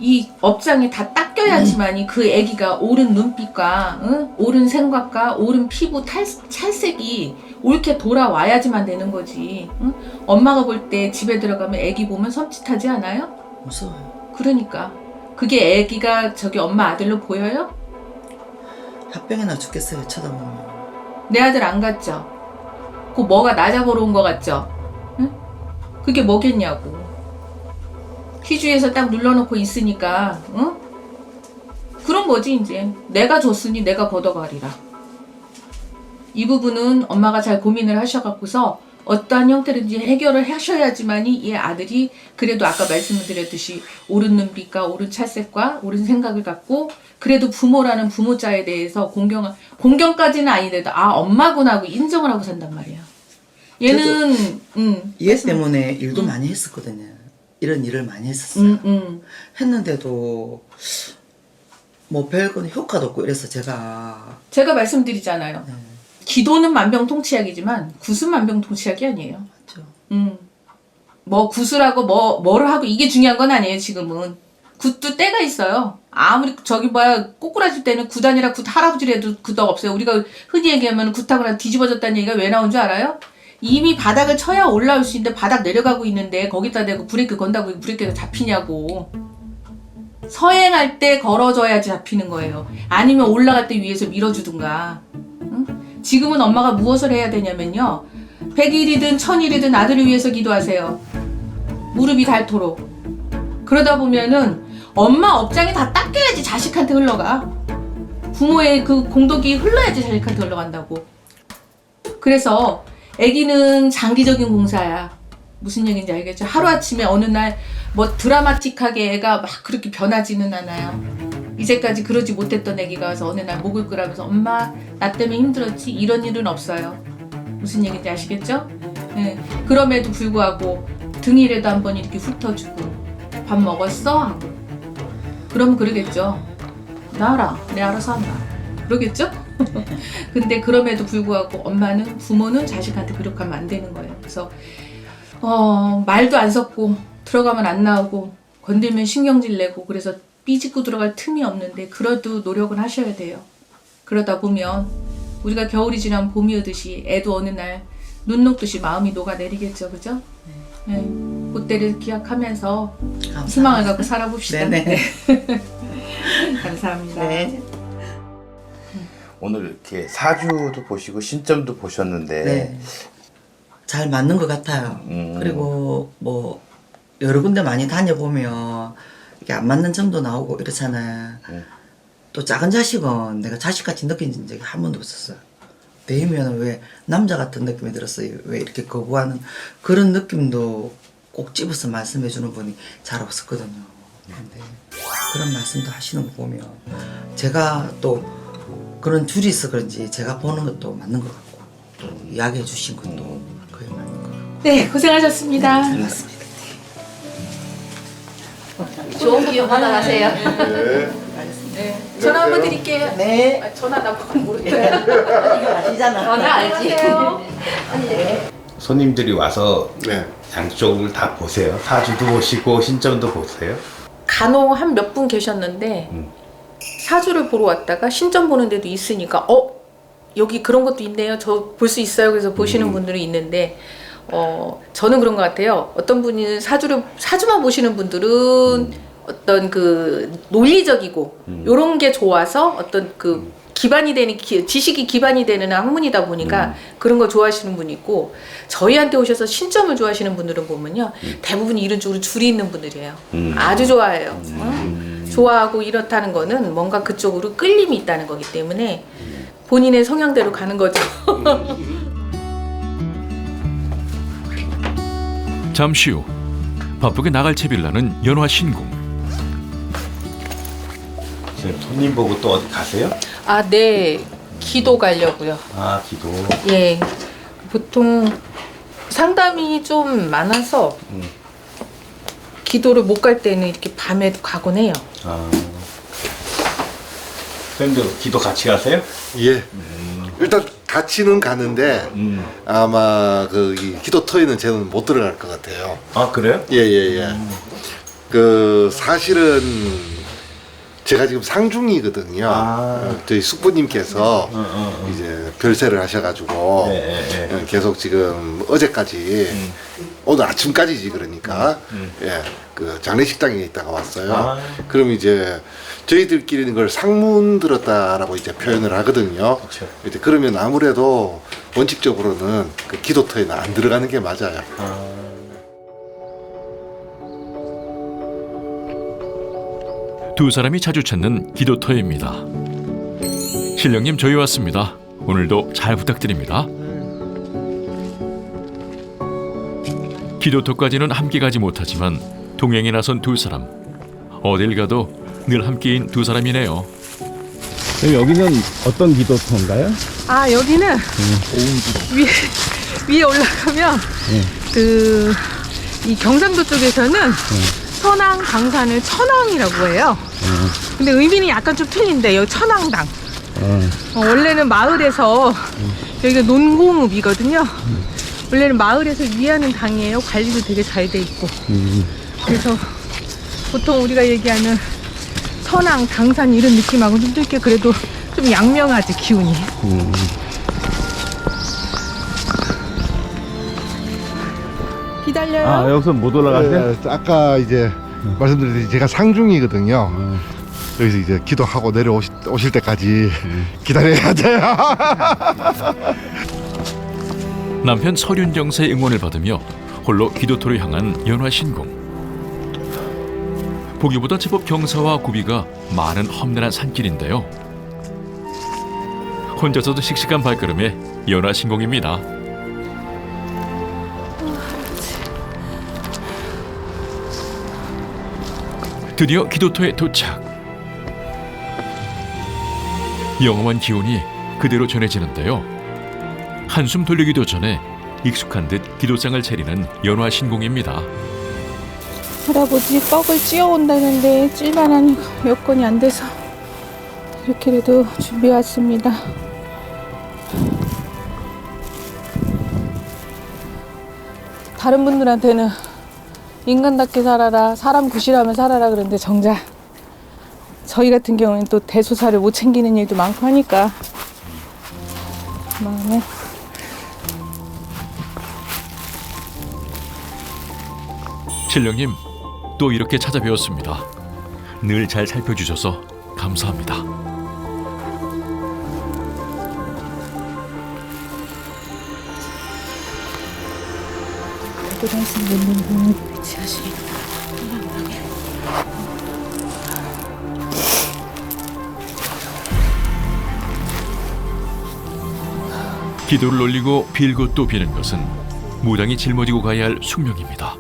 이 업장에 다 닦여야지만이 그 애기가 옳은 눈빛과 응? 옳은 생각과 옳은 피부 찰색이 옳게 돌아와야지만 되는 거지. 응? 엄마가 볼 때 집에 들어가면 애기 보면 섬찟하지 않아요? 무서워요. 그러니까 그게 애기가 저기 엄마 아들로 보여요? 합병이나 죽겠어요. 쳐다보면. 내 아들 안 갔죠? 그 뭐가 나 잡으러 온 거 같죠? 응? 그게 뭐겠냐고. 퀴즈에서 딱 눌러놓고 있으니까 응? 그런 거지 이제. 내가 줬으니 내가 걷어가리라. 이 부분은 엄마가 잘 고민을 하셔갖고서 어떠한 형태든지 해결을 하셔야지만이 이 아들이 그래도 아까 말씀드렸듯이 옳은 눈빛과 옳은 찰색과 옳은 생각을 갖고 그래도 부모라는 부모자에 대해서 공경까지는 아니더라도 아 엄마구나 하고 인정을 하고 산단 말이야. 얘는 얘 때문에 일도 많이 했었거든요. 이런 일을 많이 했었어요. 했는데도 뭐 별건 효과도 없고 이래서 제가 말씀드리잖아요. 네. 기도는 만병통치약이지만 굿은 만병통치약이 아니에요. 맞죠. 뭐 굿을 하고 뭐를 하고 이게 중요한 건 아니에요. 지금은 굿도 때가 있어요. 아무리 저기 뭐야 꼬꾸라질 때는 굿 아니라 굿 할아버지라도 굿도 없어요. 우리가 흔히 얘기하면 굿하고 뒤집어졌다는 얘기가 왜 나온 줄 알아요? 이미 바닥을 쳐야 올라올 수 있는데 바닥 내려가고 있는데 거기다 대고 브레이크 건다고 브레이크가 잡히냐고. 서행할 때 걸어줘야지 잡히는 거예요. 아니면 올라갈 때 위에서 밀어주든가. 응? 지금은 엄마가 무엇을 해야 되냐면요. 100일이든 1000일이든 아들을 위해서 기도하세요. 무릎이 닳도록. 그러다 보면은 엄마 업장이 다 닦여야지 자식한테 흘러가. 부모의 그 공덕이 흘러야지 자식한테 흘러간다고. 그래서 아기는 장기적인 공사야. 무슨 얘기인지 알겠죠? 하루아침에 어느 날 뭐 드라마틱하게 애가 막 그렇게 변하지는 않아요. 이제까지 그러지 못했던 아기가 와서 어느 날 목을 끄라면서 엄마 나 때문에 힘들었지? 이런 일은 없어요. 무슨 얘기인지 아시겠죠? 네. 그럼에도 불구하고 등이라도 한번 이렇게 훑어주고 밥 먹었어? 하고 그러면 그러겠죠. 나 알아. 내 알아서 한다. 그러겠죠? 근데 그럼에도 불구하고 엄마는 부모는 자식한테 그렇게 하면 안 되는 거예요. 그래서 말도 안 섞고 들어가면 안 나오고 건들면 신경질 내고 그래서 삐집고 들어갈 틈이 없는데 그래도 노력을 하셔야 돼요. 그러다 보면 우리가 겨울이 지나면 봄이 오듯이 애도 어느 날 눈 녹듯이 마음이 녹아내리겠죠. 그죠? 네. 그때를 기약하면서 감사합니다. 희망을 갖고 살아봅시다. 네네. 감사합니다. 네. 오늘 이렇게 사주도 보시고 신점도 보셨는데 네. 잘 맞는 것 같아요. 그리고 뭐 여러 군데 많이 다녀보면 이게 안 맞는 점도 나오고 이렇잖아요. 또 작은 자식은 내가 자식같이 느낀 적이 한 번도 없었어요. 내면은 왜 남자 같은 느낌이 들었어요. 왜 이렇게 거부하는 그런 느낌도 꼭 집어서 말씀해 주는 분이 잘 없었거든요. 근데 그런 말씀도 하시는 거 보면 제가 또 그런 줄이 있어 그런지 제가 보는 것도 맞는 것 같고 또 이야기해 주신 것도 그게 맞는 것 같고. 네, 고생하셨습니다. 맞습니다. 좋은 기억 받아가세요. 네. 전화 한번 드릴게요. 네. 아, 전화 나 그건 모르겠어요. 이거 아시잖아. 전화 알지? 손님들이 와서 네. 양쪽을 다 보세요. 사주도 보시고 신점도 보세요. 간혹 한 몇 분 계셨는데 사주를 보러 왔다가 신점 보는 데도 있으니까 여기 그런 것도 있네요. 저 볼 수 있어요. 그래서 보시는 분들이 있는데 저는 그런 것 같아요. 어떤 분이 사주만 보시는 분들은 어떤 그 논리적이고 요런 게 좋아서 어떤 그 기반이 되는 지식이 기반이 되는 학문이다 보니까 그런 거 좋아하시는 분이 있고, 저희한테 오셔서 신점을 좋아하시는 분들은 보면요 대부분 이런 쪽으로 줄이 있는 분들이에요. 아주 좋아해요. 좋아하고 이렇다는 거는 뭔가 그쪽으로 끌림이 있다는 거기 때문에 본인의 성향대로 가는 거죠. 잠시 후 바쁘게 나갈 채비를 나는 연화 신궁. 지금 손님 보고 또 어디 가세요? 아, 네. 기도 가려고요. 아, 기도. 예. 보통 상담이 좀 많아서 기도를 못 갈 때는 이렇게 밤에도 가곤 해요. 아. 선생님도 기도 같이 가세요? 예. 일단 같이는 가는데 아마 이 기도터에는 저는 못 들어갈 것 같아요. 아, 그래요? 예예예. 그 사실은 제가 지금 상중이거든요. 아. 저희 숙부님께서 이제 별세를 하셔가지고 네. 계속 지금 어제까지 오늘 아침까지지 그러니까 그 장례식장에 있다가 왔어요. 아. 그럼 이제 저희들끼리는 그걸 상문 들었다라고 이제 표현을 하거든요. 그쵸. 이제 그러면 아무래도 원칙적으로는 그 기도터에는 안 들어가는 게 맞아요. 두 사람이 자주 찾는 기도터입니다. 신령님 저희 왔습니다. 오늘도 잘 부탁드립니다. 기도터까지는 함께 가지 못하지만 동행에 나선 두 사람. 어딜 가도 늘 함께인 두 사람이네요. 여기는 어떤 기도터인가요? 아, 여기는 위에 올라가면 이 경상도 쪽에서는 선왕 당산을 천왕이라고 해요. 근데 의미는 약간 좀 틀린데 여기 천왕당. 원래는 마을에서 여기가 논공읍이거든요. 원래는 마을에서 위하는 당이에요. 관리도 되게 잘 돼 있고. 그래서 보통 우리가 얘기하는 선왕 당산 이런 느낌하고 좀 이렇게 그래도 좀 양명하지 기운이. 기다려요. 아, 여기서 못 올라가세요? 아까 이제 말씀드렸듯이 제가 상중이거든요. 여기서 이제 기도하고 내려오실 때까지 기다려야 돼요. 남편 설윤정사의 응원을 받으며 홀로 기도터로 향한 연화 신궁. 보기보다 제법 경사와 고비가 많은 험난한 산길인데요. 혼자서도 씩씩한 발걸음에 연화 신궁입니다. 드디어 기도터에 도착. 영험한 기운이 그대로 전해지는데요. 한숨 돌리기도 전에 익숙한 듯 기도상을 차리는 연화 신궁입니다. 할아버지 떡을 찧어온다는데 찔만한 여건이 안 돼서 이렇게라도 준비해 왔습니다. 다른 분들한테는 인간답게 살아라, 사람 구실하면 살아라 그러는데 정작 저희 같은 경우는 또 대소사를 못 챙기는 일도 많고 하니까 마음에 신령님 또 이렇게 찾아뵈었습니다. 늘 잘 살펴주셔서 감사합니다. 고단신 있는 분을 배치하시겠다. 기도를 올리고 빌고 또 비는 것은 무당이 짊어지고 가야 할 숙명입니다.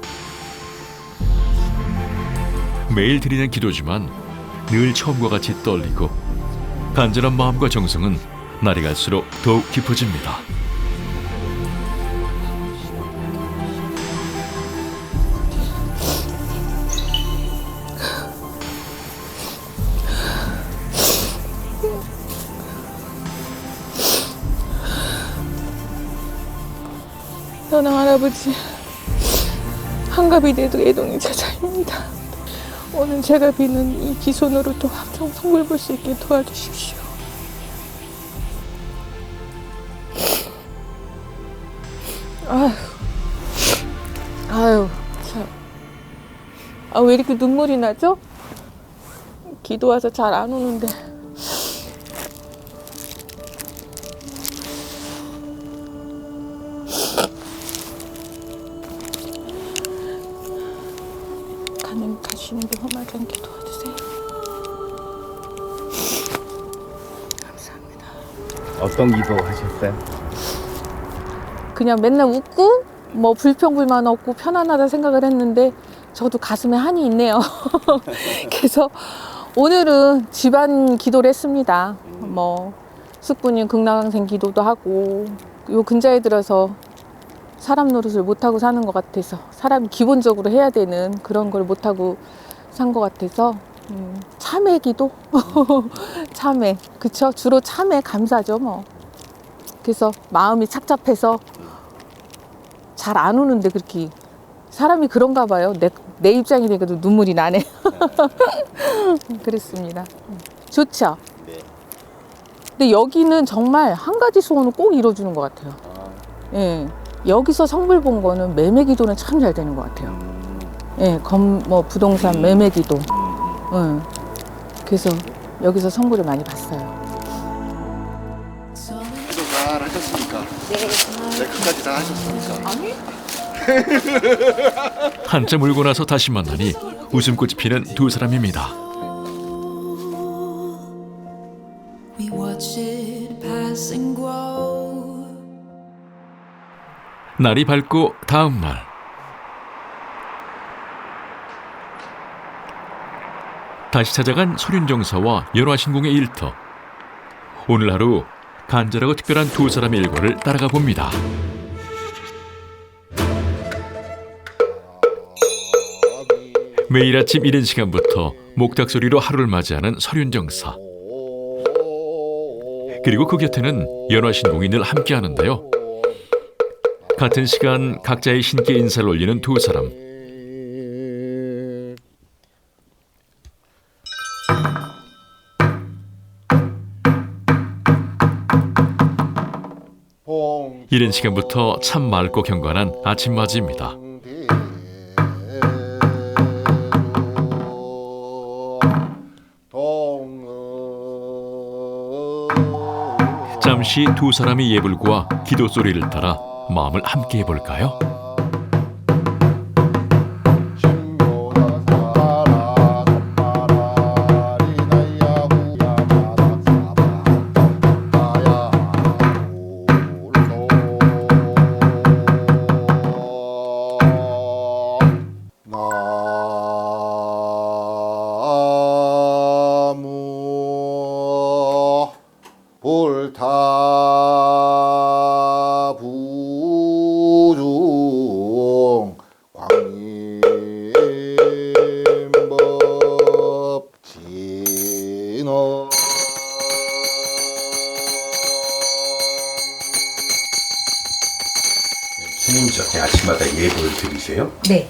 매일 드리는 기도지만 늘 처음과 같이 떨리고 간절한 마음과 정성은 날이 갈수록 더욱 깊어집니다. 선왕 할아버지, 한갑이 돼도 애동이 자자입니다. 오늘 제가 비는 이 기손으로 또 항상 성불 볼 수 있게 도와주십시오. 아휴, 아, 왜 이렇게 눈물이 나죠? 기도 와서 잘 안 오는데. 가시는데 험하지 않게 도와주세요. 감사합니다. 어떤 기도 하셨어요? 그냥 맨날 웃고 뭐 불평불만 없고 편안하다 생각을 했는데 저도 가슴에 한이 있네요. 그래서 오늘은 집안 기도를 했습니다. 뭐 숙부님 극락왕생 기도도 하고 요 근자에 들어서 사람 노릇을 못하고 사는 것 같아서 사람이 기본적으로 해야 되는 그런 걸 못하고 산 것 같아서 참회 기도? 참회. 그쵸? 주로 참회 감사죠 뭐. 그래서 마음이 착잡해서 잘 안 오는데 그렇게 사람이 그런가 봐요. 내 입장이 되니까 눈물이 나네. 그랬습니다. 좋죠? 근데 여기는 정말 한 가지 소원을 꼭 이뤄주는 것 같아요. 예. 여기서 성불 본 거는 매매 기도는 참 잘 되는 것 같아요. 예, 뭐 부동산 매매 기도. 예. 그래서 여기서 성불을 많이 봤어요. 기도 잘 하셨습니까? 네. 끝까지 다 하셨습니까? 아니? 한참 울고 나서 다시 만나니 웃음꽃이 피는 두 사람입니다. We watch it pass and grow. 날이 밝고 다음 날 다시 찾아간 소륜정사와 연화신공의 일터. 오늘 하루 간절하고 특별한 두 사람의 일과를 따라가 봅니다. 매일 아침 이른 시간부터 목탁 소리로 하루를 맞이하는 서륜정사. 그리고 그 곁에는 연화신공이 늘 함께하는데요. 같은 시간 각자의 신께 인사를 올리는 두 사람. 이른 시간부터 참 맑고 경건한 아침맞이입니다. 잠시 두 사람의 예불과 기도 소리를 따라 마음을 함께 해볼까요? 볼타부중 광림법진어 스님 저녁 아침마다 예불 드리세요? 네.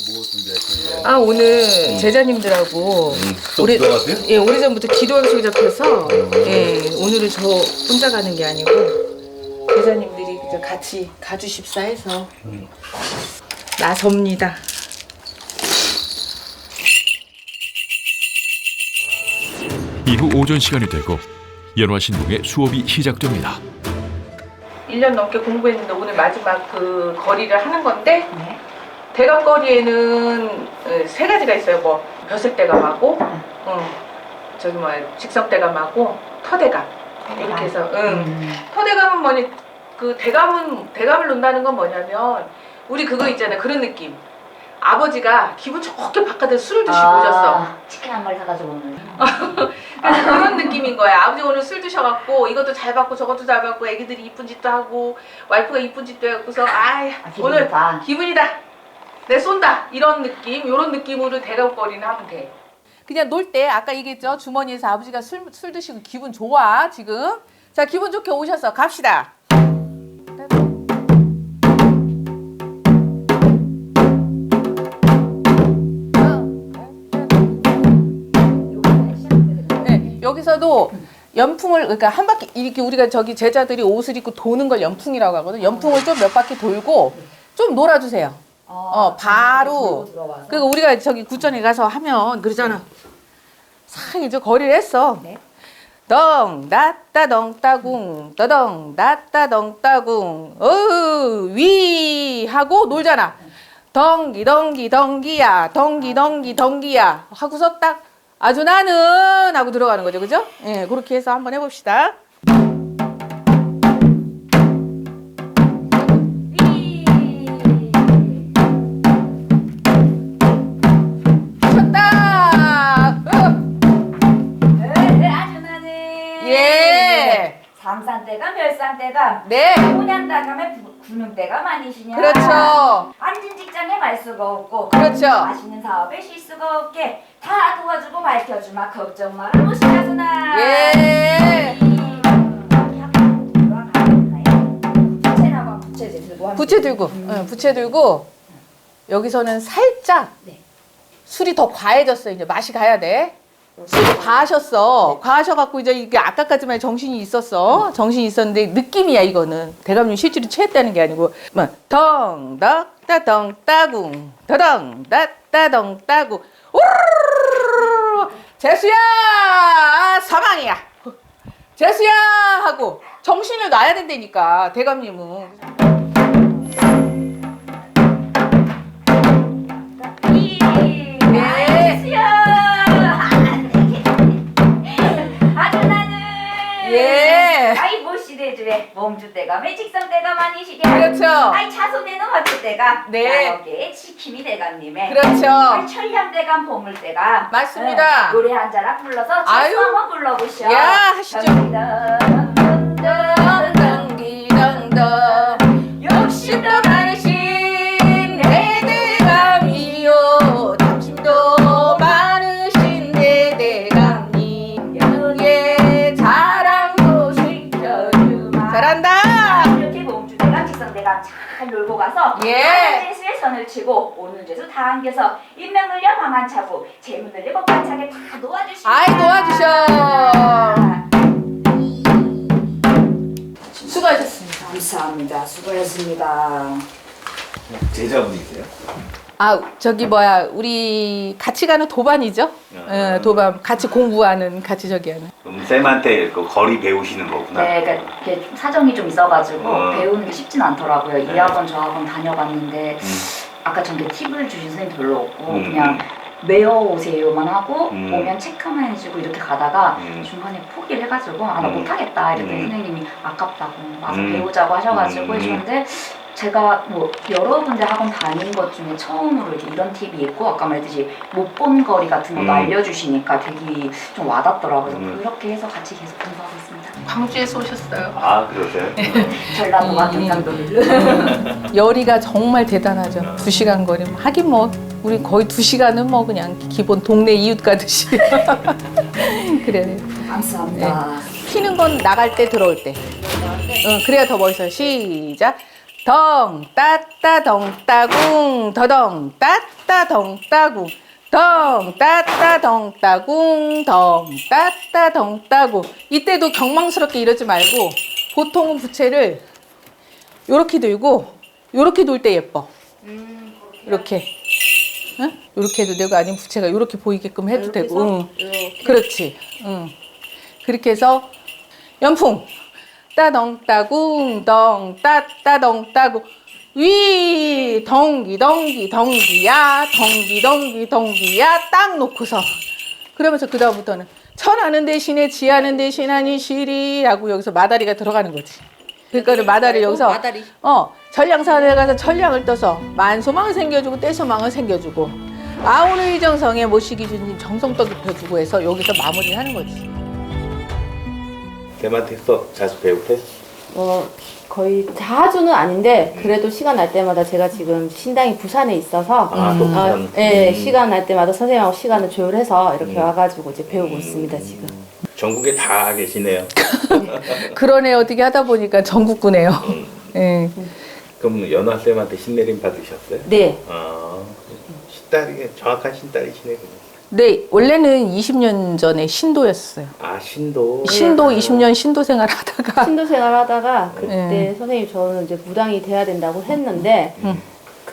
무엇 준비하시는 거예요? 오늘 제자님들하고 또 기도하세요? 예, 오래전부터 기도 약속이 잡혀서 예, 오늘은 저 혼자 가는 게 아니고 제자님들이 이제 같이 가주십사 해서 나섭니다. 이후 오전 시간이 되고 연화신공의 수업이 시작됩니다. 1년 넘게 공부했는데 오늘 마지막 그 거리를 하는 건데 대감거리에는 세 가지가 있어요. 뭐 벼슬대감하고 저기 뭐 직성대감하고 터대감 이렇게 해서 터대감은 뭐니 그 대감을 논다는 건 뭐냐면 우리 그거 있잖아요. 그런 느낌. 아버지가 기분 좋게 바깥에서 술을 드시고 오셨어. 치킨 한 마리 사가지고 오늘. 그래서 그런 느낌인 거야. 아버지 오늘 술 드셔갖고 이것도 잘 받고 저것도 잘 받고 애기들이 이쁜 짓도 하고 와이프가 이쁜 짓도 해갖고서 오늘 기분이다. 내 쏜다. 이런 느낌, 이런 느낌으로 대감거리는 하면 돼. 그냥 놀 때 아까 얘기했죠. 주머니에서 아버지가 술 드시고 기분 좋아 지금. 자 기분 좋게 오셔서 갑시다. 여기서도 연풍을 그러니까 한 바퀴 이렇게 우리가 저기 제자들이 옷을 입고 도는 걸 연풍이라고 하거든. 연풍을 좀 몇 바퀴 돌고 좀 놀아주세요. 바로. 그리고 우리가 저기 구전에 가서 하면 그러잖아. 싹 이제 거리를 했어. 네. 덩 따따 덩 따궁 떠덩 따따 덩 따궁 위 하고 놀잖아. 덩기 덩기 덩기야 덩기 덩기 덩기야 하고서 딱 아주 나는 하고 들어가는 거죠, 그죠? 예, 그렇게 해서 한번 해봅시다. 예. 삼산대가 멸산대가 네. 혼양다감에 구명대가 많으시냐. 그렇죠. 앉은 직장에 말 수가 없고 그렇죠. 맛있는 사업에 쉴 수가 없게 다 도와주고 밝혀주마 걱정 마라 무시하구나. 예. 부채나가 부채 들고 하면 부채 들고, 부채 들고 여기서는 살짝 네. 술이 더 과해졌어. 이제 맛이 가야 돼. 술이 과하셨어. 과하셔갖고 이제 이게 아까까지만 정신이 있었어. 정신이 있었는데 느낌이야 이거는. 대감님 실제로 취했다는 게 아니고 덩덕따덩 따궁 더덩따따덩 따궁 우르르르르 재수야 사망이야 재수야 하고 정신을 놔야 된다니까 대감님은. 아주 나는 예. 아이 모시대주에 몸주대가 매직성대가 많이시게 그렇죠. 아이 차소대는 화투대가 네. 야옥의 지킴이 대감님의 그렇죠. 아이 천량대감 보물대가 맞습니다. 노래 한 자락 불러서 아유. 차수 한번 불러보시오. 야, 하시죠. 덩덩덩덩덩덩 욕심도 많으신 내 대감이요 탐심도 많으신 내 대감님 영예 자랑도 시켜주마. 잘한다. 이렇게 몸주대가 직성대가 잘 놀고 가서 예. 재수에 선을 치고 오는 재수 다 안겨서 인명 늘려 방안 차고 재물 늘려 법관차게 다 놓아주시오. 아이 도와주셔. 수고하셨습니다. 감사합니다. 수고했습니다. 제자분이세요? 아 저기 뭐야 우리 같이 가는 도반이죠? 예, 도반 같이 공부하는 같이 저기 하는. 그럼 쌤한테 그 거리 배우시는 거구나. 네, 그러니까 이게 사정이 좀 있어가지고 배우는 게 쉽진 않더라고요. 네. 이 학원 저 학원 다녀봤는데 아까 전에 팁을 주신 선생님 별로 없고 그냥 외워오세요만 하고 오면 체크만 해주고 이렇게 가다가 중간에 포기를 해가지고 아 나 못하겠다 이랬더니 선생님이 아깝다고 와서 배우자고 하셔가지고 해주는데 제가 뭐 여러 군데 학원 다닌 것 중에 처음으로 이렇게 이런 팁이 있고 아까 말했듯이 못 본 거리 같은 것도 알려주시니까 되게 좀 와닿더라고요. 그래서 그렇게 해서 같이 계속 공부하고 있습니다. 광주에서 오셨어요. 아 그러세요? 전라도와 경상도를. 열이가 정말 대단하죠. 2시간 거리. 하긴 뭐 우리 거의 2시간은 뭐 그냥 기본 동네 이웃 가듯이. 그래. 감사합니다. 피는 건 나갈 때 들어올 때. 그래야 더 멋있어요. 시작. 덩 따따 덩 따궁 더덩 따따 덩 따궁 덩 따따 덩 따궁 덩 따따 덩 따궁. 이때도 경망스럽게 이러지 말고 보통은 부채를 요렇게 들고 요렇게 돌 때 예뻐. 이렇게. 응? 요렇게 해도 되고 아니면 부채가 요렇게 보이게끔 해도 되고. 응. 그렇지. 응. 그렇게 해서 연풍 따덩 따궁 덩 따따 덩 따궁 위 덩기 덩기 덩기야 덩기 덩기 덩기야 딱 놓고서 그러면서 그 다음부터는 천하는 대신에 지하는 대신 아니 시리라고 여기서 마다리가 들어가는 거지. 그러니까 마다리 여기서 전량산에 가서 전량을 떠서 만소망을 생겨주고 떼소망을 생겨주고 아오늘 이정성에 모시기 주님 정성떡 입혀주고 해서 여기서 마무리를 하는 거지. 쌤한테 수업 자주 배우게? 거의 자주는 아닌데 그래도 시간 날 때마다 제가 지금 신당이 부산에 있어서 또 부산. 시간 날 때마다 선생님하고 시간을 조율해서 이렇게 와가지고 이제 배우고 있습니다 지금. 전국에 다 계시네요. 그러네 어떻게 하다 보니까 전국구네요. 예. 그럼 연화 쌤한테 신내림 받으셨어요? 네. 신딸이 정확한 신딸이시네. 네, 원래는 20년 전에 신도였어요. 아 신도. 신도 20년 신도 생활하다가 신도 생활하다가 그때 선생님 저는 이제 무당이 돼야 된다고 했는데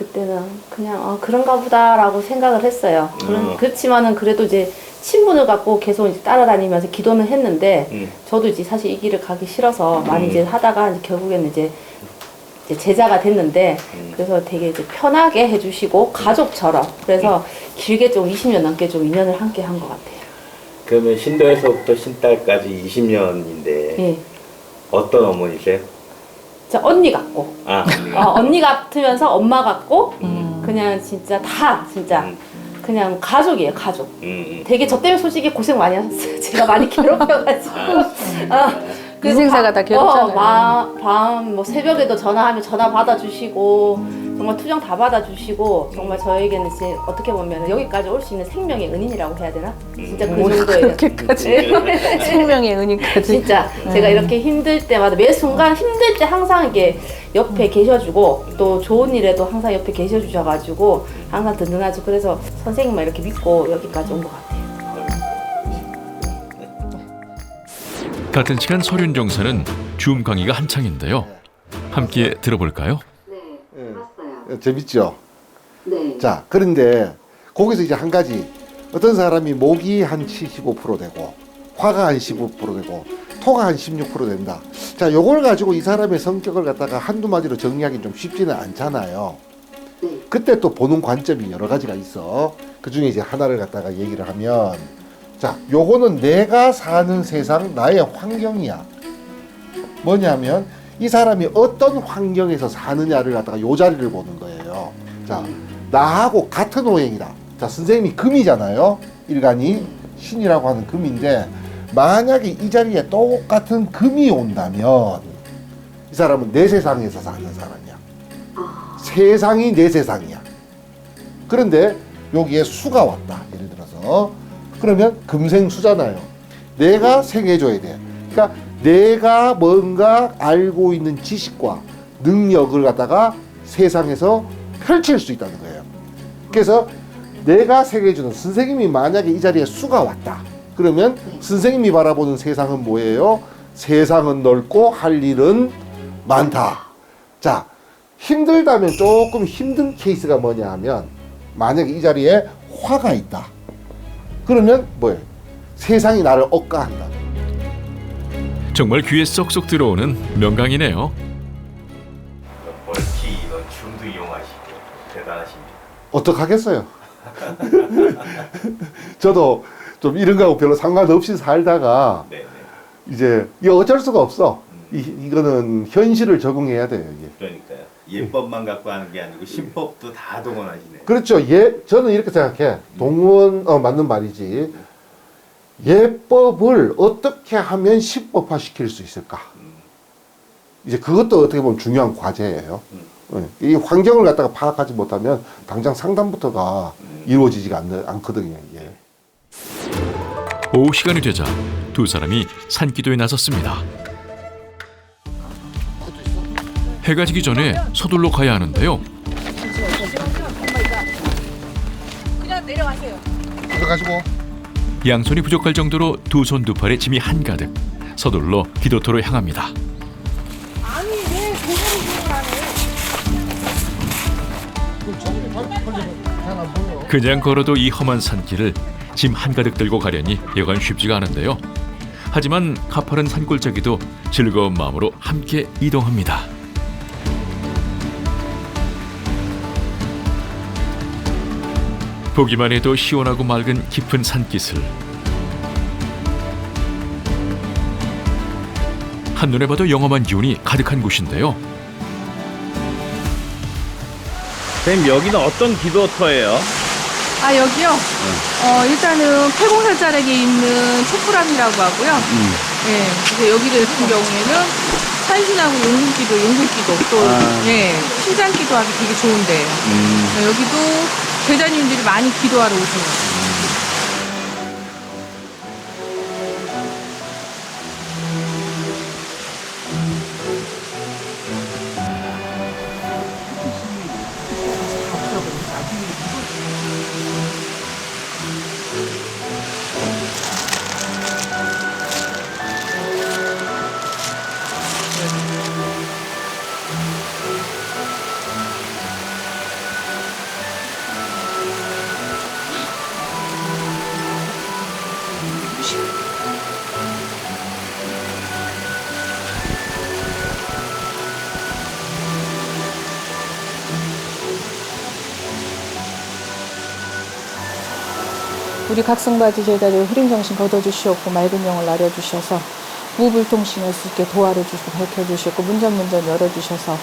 그때는 그냥 그런가 보다라고 생각을 했어요. 그렇지만은 그래도 이제 친분을 갖고 계속 이제 따라다니면서 기도는 했는데 저도 이제 사실 이 길을 가기 싫어서 많이 이제 하다가 이제 결국에는 이제 제자가 됐는데 그래서 되게 이제 편하게 해주시고 가족처럼 그래서 길게 좀 20년 넘게 좀 인연을 함께 한 것 같아요. 그러면 신도에서부터 신딸까지 20년인데 예. 어떤 어머니세요? 저 언니 같고 언니 같으면서 엄마 같고 그냥 진짜 다 진짜 그냥 가족이에요, 가족. 되게 저 때문에 솔직히 고생 많이 하셨어요. 제가 많이 괴롭혀가지고. 인생사가 다 괴롭잖아요. 밤 뭐 새벽에도 전화하면 전화 받아주시고 정말 투정 다 받아주시고 정말 저에게는 이제 어떻게 보면 여기까지 올 수 있는 생명의 은인이라고 해야 되나? 진짜 그 정도예요. 그렇게까지 생명의 은인까지. 진짜 제가 이렇게 힘들 때마다 매 순간 힘들 때 항상 이렇게 옆에 계셔주고 또 좋은 일에도 항상 옆에 계셔주셔가지고 항상 든든하죠. 그래서 선생님만 이렇게 믿고 여기까지 온 것 같아요. 같은 시간 설윤 정사는 줌 강의가 한창인데요. 함께 들어볼까요? 재밌죠? 네. 자, 그런데 거기서 이제 한 가지 어떤 사람이 목이 한 75% 되고 화가 한 15% 되고 토가 한 16% 된다. 자, 요걸 가지고 이 사람의 성격을 갖다가 한두 마디로 정리하기 좀 쉽지는 않잖아요. 그때 또 보는 관점이 여러 가지가 있어. 그 중에 이제 하나를 갖다가 얘기를 하면 자, 요거는 내가 사는 세상, 나의 환경이야. 뭐냐면 이 사람이 어떤 환경에서 사느냐를 갖다가 요 자리를 보는 거예요. 자, 나하고 같은 호행이다. 자, 선생님이 금이잖아요. 일간이 신이라고 하는 금인데 만약에 이 자리에 똑같은 금이 온다면 이 사람은 내 세상에서 사는 사람이야. 세상이 내 세상이야. 그런데 여기에 수가 왔다. 예를 들어서 그러면 금생수잖아요. 내가 생해줘야 돼. 그러니까 내가 뭔가 알고 있는 지식과 능력을 갖다가 세상에서 펼칠 수 있다는 거예요. 그래서 내가 생해주는 선생님이 만약에 이 자리에 수가 왔다. 그러면 선생님이 바라보는 세상은 뭐예요? 세상은 넓고 할 일은 많다. 자, 힘들다면 조금 힘든 케이스가 뭐냐 하면 만약에 이 자리에 화가 있다. 그러면 뭐예요? 세상이 나를 억까한다. 정말 귀에 쏙쏙 들어오는 명강이네요. 멀티 이런 줌도 이용하시고 대단하십니다. 어떡하겠어요? 저도 좀 이런 거하고 별로 상관없이 살다가 이제 이거 어쩔 수가 없어. 이거는 현실을 적응해야 돼요. 이게. 그러니까요. 예법만 갖고 하는 게 아니고 신법도 다 동원하시네요. 그렇죠. 저는 이렇게 생각해. 맞는 말이지. 예법을 어떻게 하면 시법화 시킬 수 있을까? 이제 그것도 어떻게 보면 중요한 과제예요. 이 환경을 갖다가 파악하지 못하면 당장 상담부터가 이루어지지가 않거든요. 이게. 오후 시간이 되자 두 사람이 산기도에 나섰습니다. 해가 지기 전에 서둘러 가야 하는데요. 그냥 내려가세요. 들어가시고. 양손이 부족할 정도로 두 손 두 팔에 짐이 한가득. 서둘러 기도터로 향합니다. 아니 왜 고개를 그냥 걸어도 이 험한 산길을 짐 한가득 들고 가려니 여간 쉽지가 않은데요. 하지만 가파른 산골짜기도 즐거운 마음으로 함께 이동합니다. 보기만 해도 시원하고 맑은 깊은 산기슭. 한눈에 봐도 영험한 기운이 가득한 곳인데요. 선생님, 여기는 어떤 기도터예요? 아 여기요? 일단은 폐공살자락에 있는 촛불암이라고 하고요. 예, 그래서 여기를 같은 경우에는 산신하고 용궁기도 또 신장기도 하기 되게 좋은데 여기도 제자님들이 많이 기도하러 오세요. 우리 각성받으 제자들 흐린 정신 걷어주시옵고 맑은 영을 나려주셔서 무불통신할 수 있게 도와를 주시고 밝혀주시고 문전문전 열어주셔서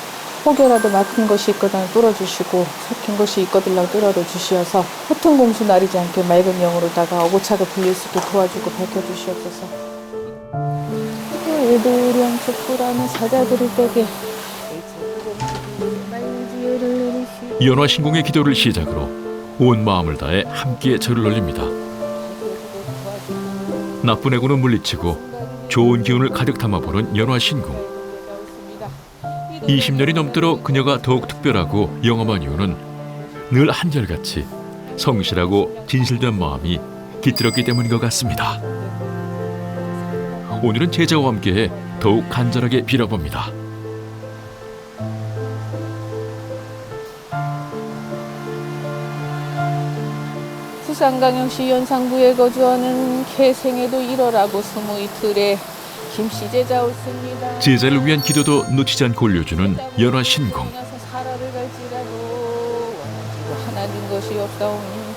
혹여라도 막힌 것이 있거든 뚫어주시고 섞인 것이 있거들랑 뚫어를 주시어서 허튼 공수 나리지 않게 맑은 영으로다가 어고차게 불릴 수 있게 도와주고 밝혀주시옵소서. 노령 촛불하는 사자들을 떼게 연화신공의 기도를 시작으로 온 마음을 다해 함께 절을 올립니다. 나쁜 애고는 물리치고 좋은 기운을 가득 담아보는 연화신공. 20년이 넘도록 그녀가 더욱 특별하고 영험한 이유는 늘 한결같이 성실하고 진실된 마음이 깃들었기 때문인 것 같습니다. 오늘은 제자와 함께해 더욱 간절하게 빌어봅니다. 부산광역시 연상구에 거주하는 개생에도 이러라고 스무 이틀에 김씨 제자 옳습니다. 제자를 위한 기도도 놓치지 않고 올려주는 연화신공. 사라를 갈지라도 원하지도 하나는 것이 없사오니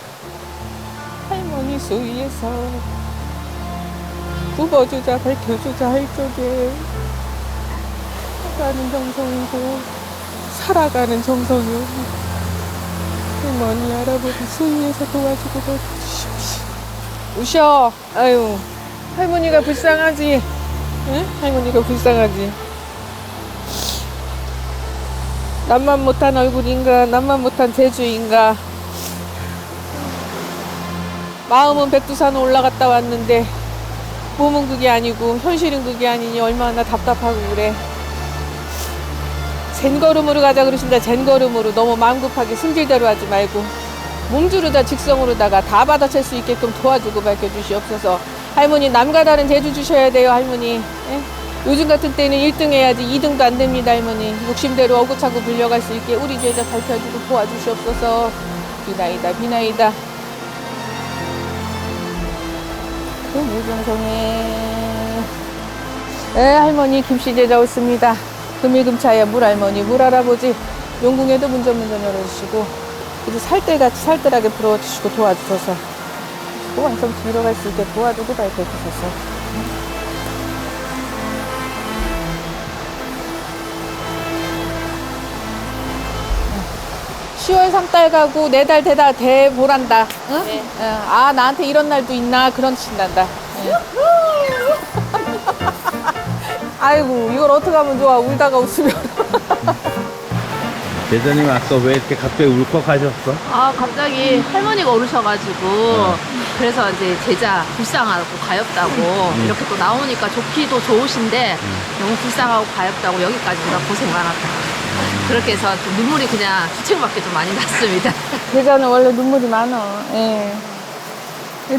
할머니 수위에서 굽어주자 밝혀주자 할 적에 살아가는 정성이고 살아가는 정성이오. 할머니 할아버지 수위에서 도와주고 주십시오. 우셔. 아유 할머니가 불쌍하지. 응? 할머니가 불쌍하지. 남만 못한 얼굴인가 남만 못한 재주인가. 마음은 백두산 올라갔다 왔는데 몸은 그게 아니고 현실은 그게 아니니 얼마나 답답하고 그래. 젠걸음으로 가자 그러신다. 젠걸음으로 너무 마음 급하게 승질대로 하지 말고 몸주르다 직성으로다가 다 받아칠 수 있게끔 도와주고 밝혀주시옵소서. 할머니 남과 다른 재주 주셔야 돼요 할머니. 예? 요즘 같은 때는 1등 해야지 2등도 안 됩니다 할머니. 욕심대로 어긋하고 불려갈 수 있게 우리 제자 밝혀주고 도와주시옵소서. 비나이다 비나이다. 무정성에 할머니 김씨 제자 옳습니다. 금일금차야 물할머니 물할아버지 용궁에도 문전문전 열어주시고 이제 살뜰같이 살뜰하게 불어주시고 도와주셔서 완성 들어갈 수 있게 도와주고 밝혀주셔서 10월 3달 가고 4달 되다 대보란다. 응? 네. 아 나한테 이런 날도 있나 그런 신난다. 네. 아이고 이걸 어떻게 하면 좋아. 울다가 웃으면. 제자님 아까 왜 이렇게 갑자기 울컥하셨어? 아 갑자기 할머니가 오르셔가지고 그래서 이제 제자 불쌍하고 가엾다고 이렇게 또 나오니까 좋기도 좋으신데 너무 불쌍하고 가엾다고 여기까지 오라 고생 많았다. 그렇게 해서 좀 눈물이 그냥 주책밖에 좀 많이 났습니다. 제자는 원래 눈물이 많아. 예.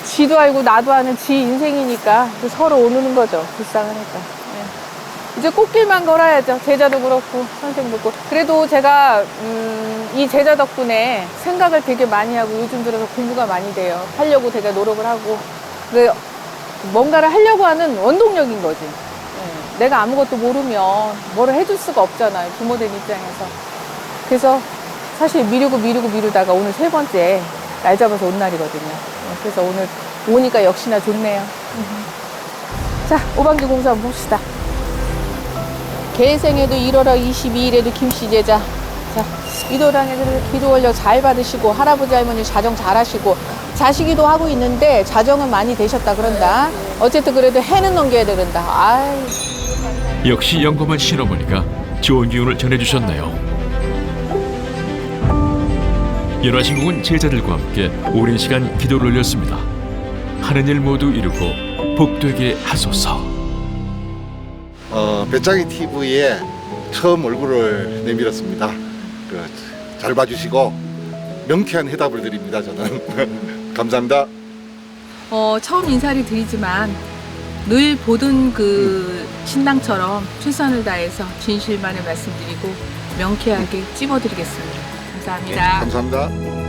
지도 알고 나도 아는 지 인생이니까 서로 오르는 거죠. 불쌍하니까. 예. 이제 꽃길만 걸어야죠. 제자도 그렇고 선생도 그렇고. 그래도 제가 이 제자 덕분에 생각을 되게 많이 하고 요즘 들어서 공부가 많이 돼요. 하려고 되게 노력을 하고 뭔가를 하려고 하는 원동력인 거지. 내가 아무것도 모르면 뭐를 해줄 수가 없잖아요. 부모된 입장에서. 그래서 사실 미루다가 오늘 3번째 날 잡아서 온 날이거든요. 그래서 오늘 오니까 역시나 좋네요. 자, 오방기 공사 한번 봅시다. 개생에도 1월화 22일에도 김씨 제자. 자, 이도랑에 기도 원력 잘 받으시고 할아버지 할머니 자정 잘 하시고 자식이도 하고 있는데 자정은 많이 되셨다 그런다. 어쨌든 그래도 해는 넘겨야 되는다. 아이. 역시 영검한 신어머니가 좋은 기운을 전해주셨네요. 연화신공은 제자들과 함께 오랜 시간 기도를 올렸습니다. 하는 일 모두 이루고 복되게 하소서. 배짱이 TV에 처음 얼굴을 내밀었습니다. 잘 봐주시고 명쾌한 해답을 드립니다. 저는 감사합니다. 처음 인사를 드리지만 늘 보던 그 신당처럼 최선을 다해서 진실만을 말씀드리고 명쾌하게 찝어드리겠습니다. 감사합니다. 감사합니다.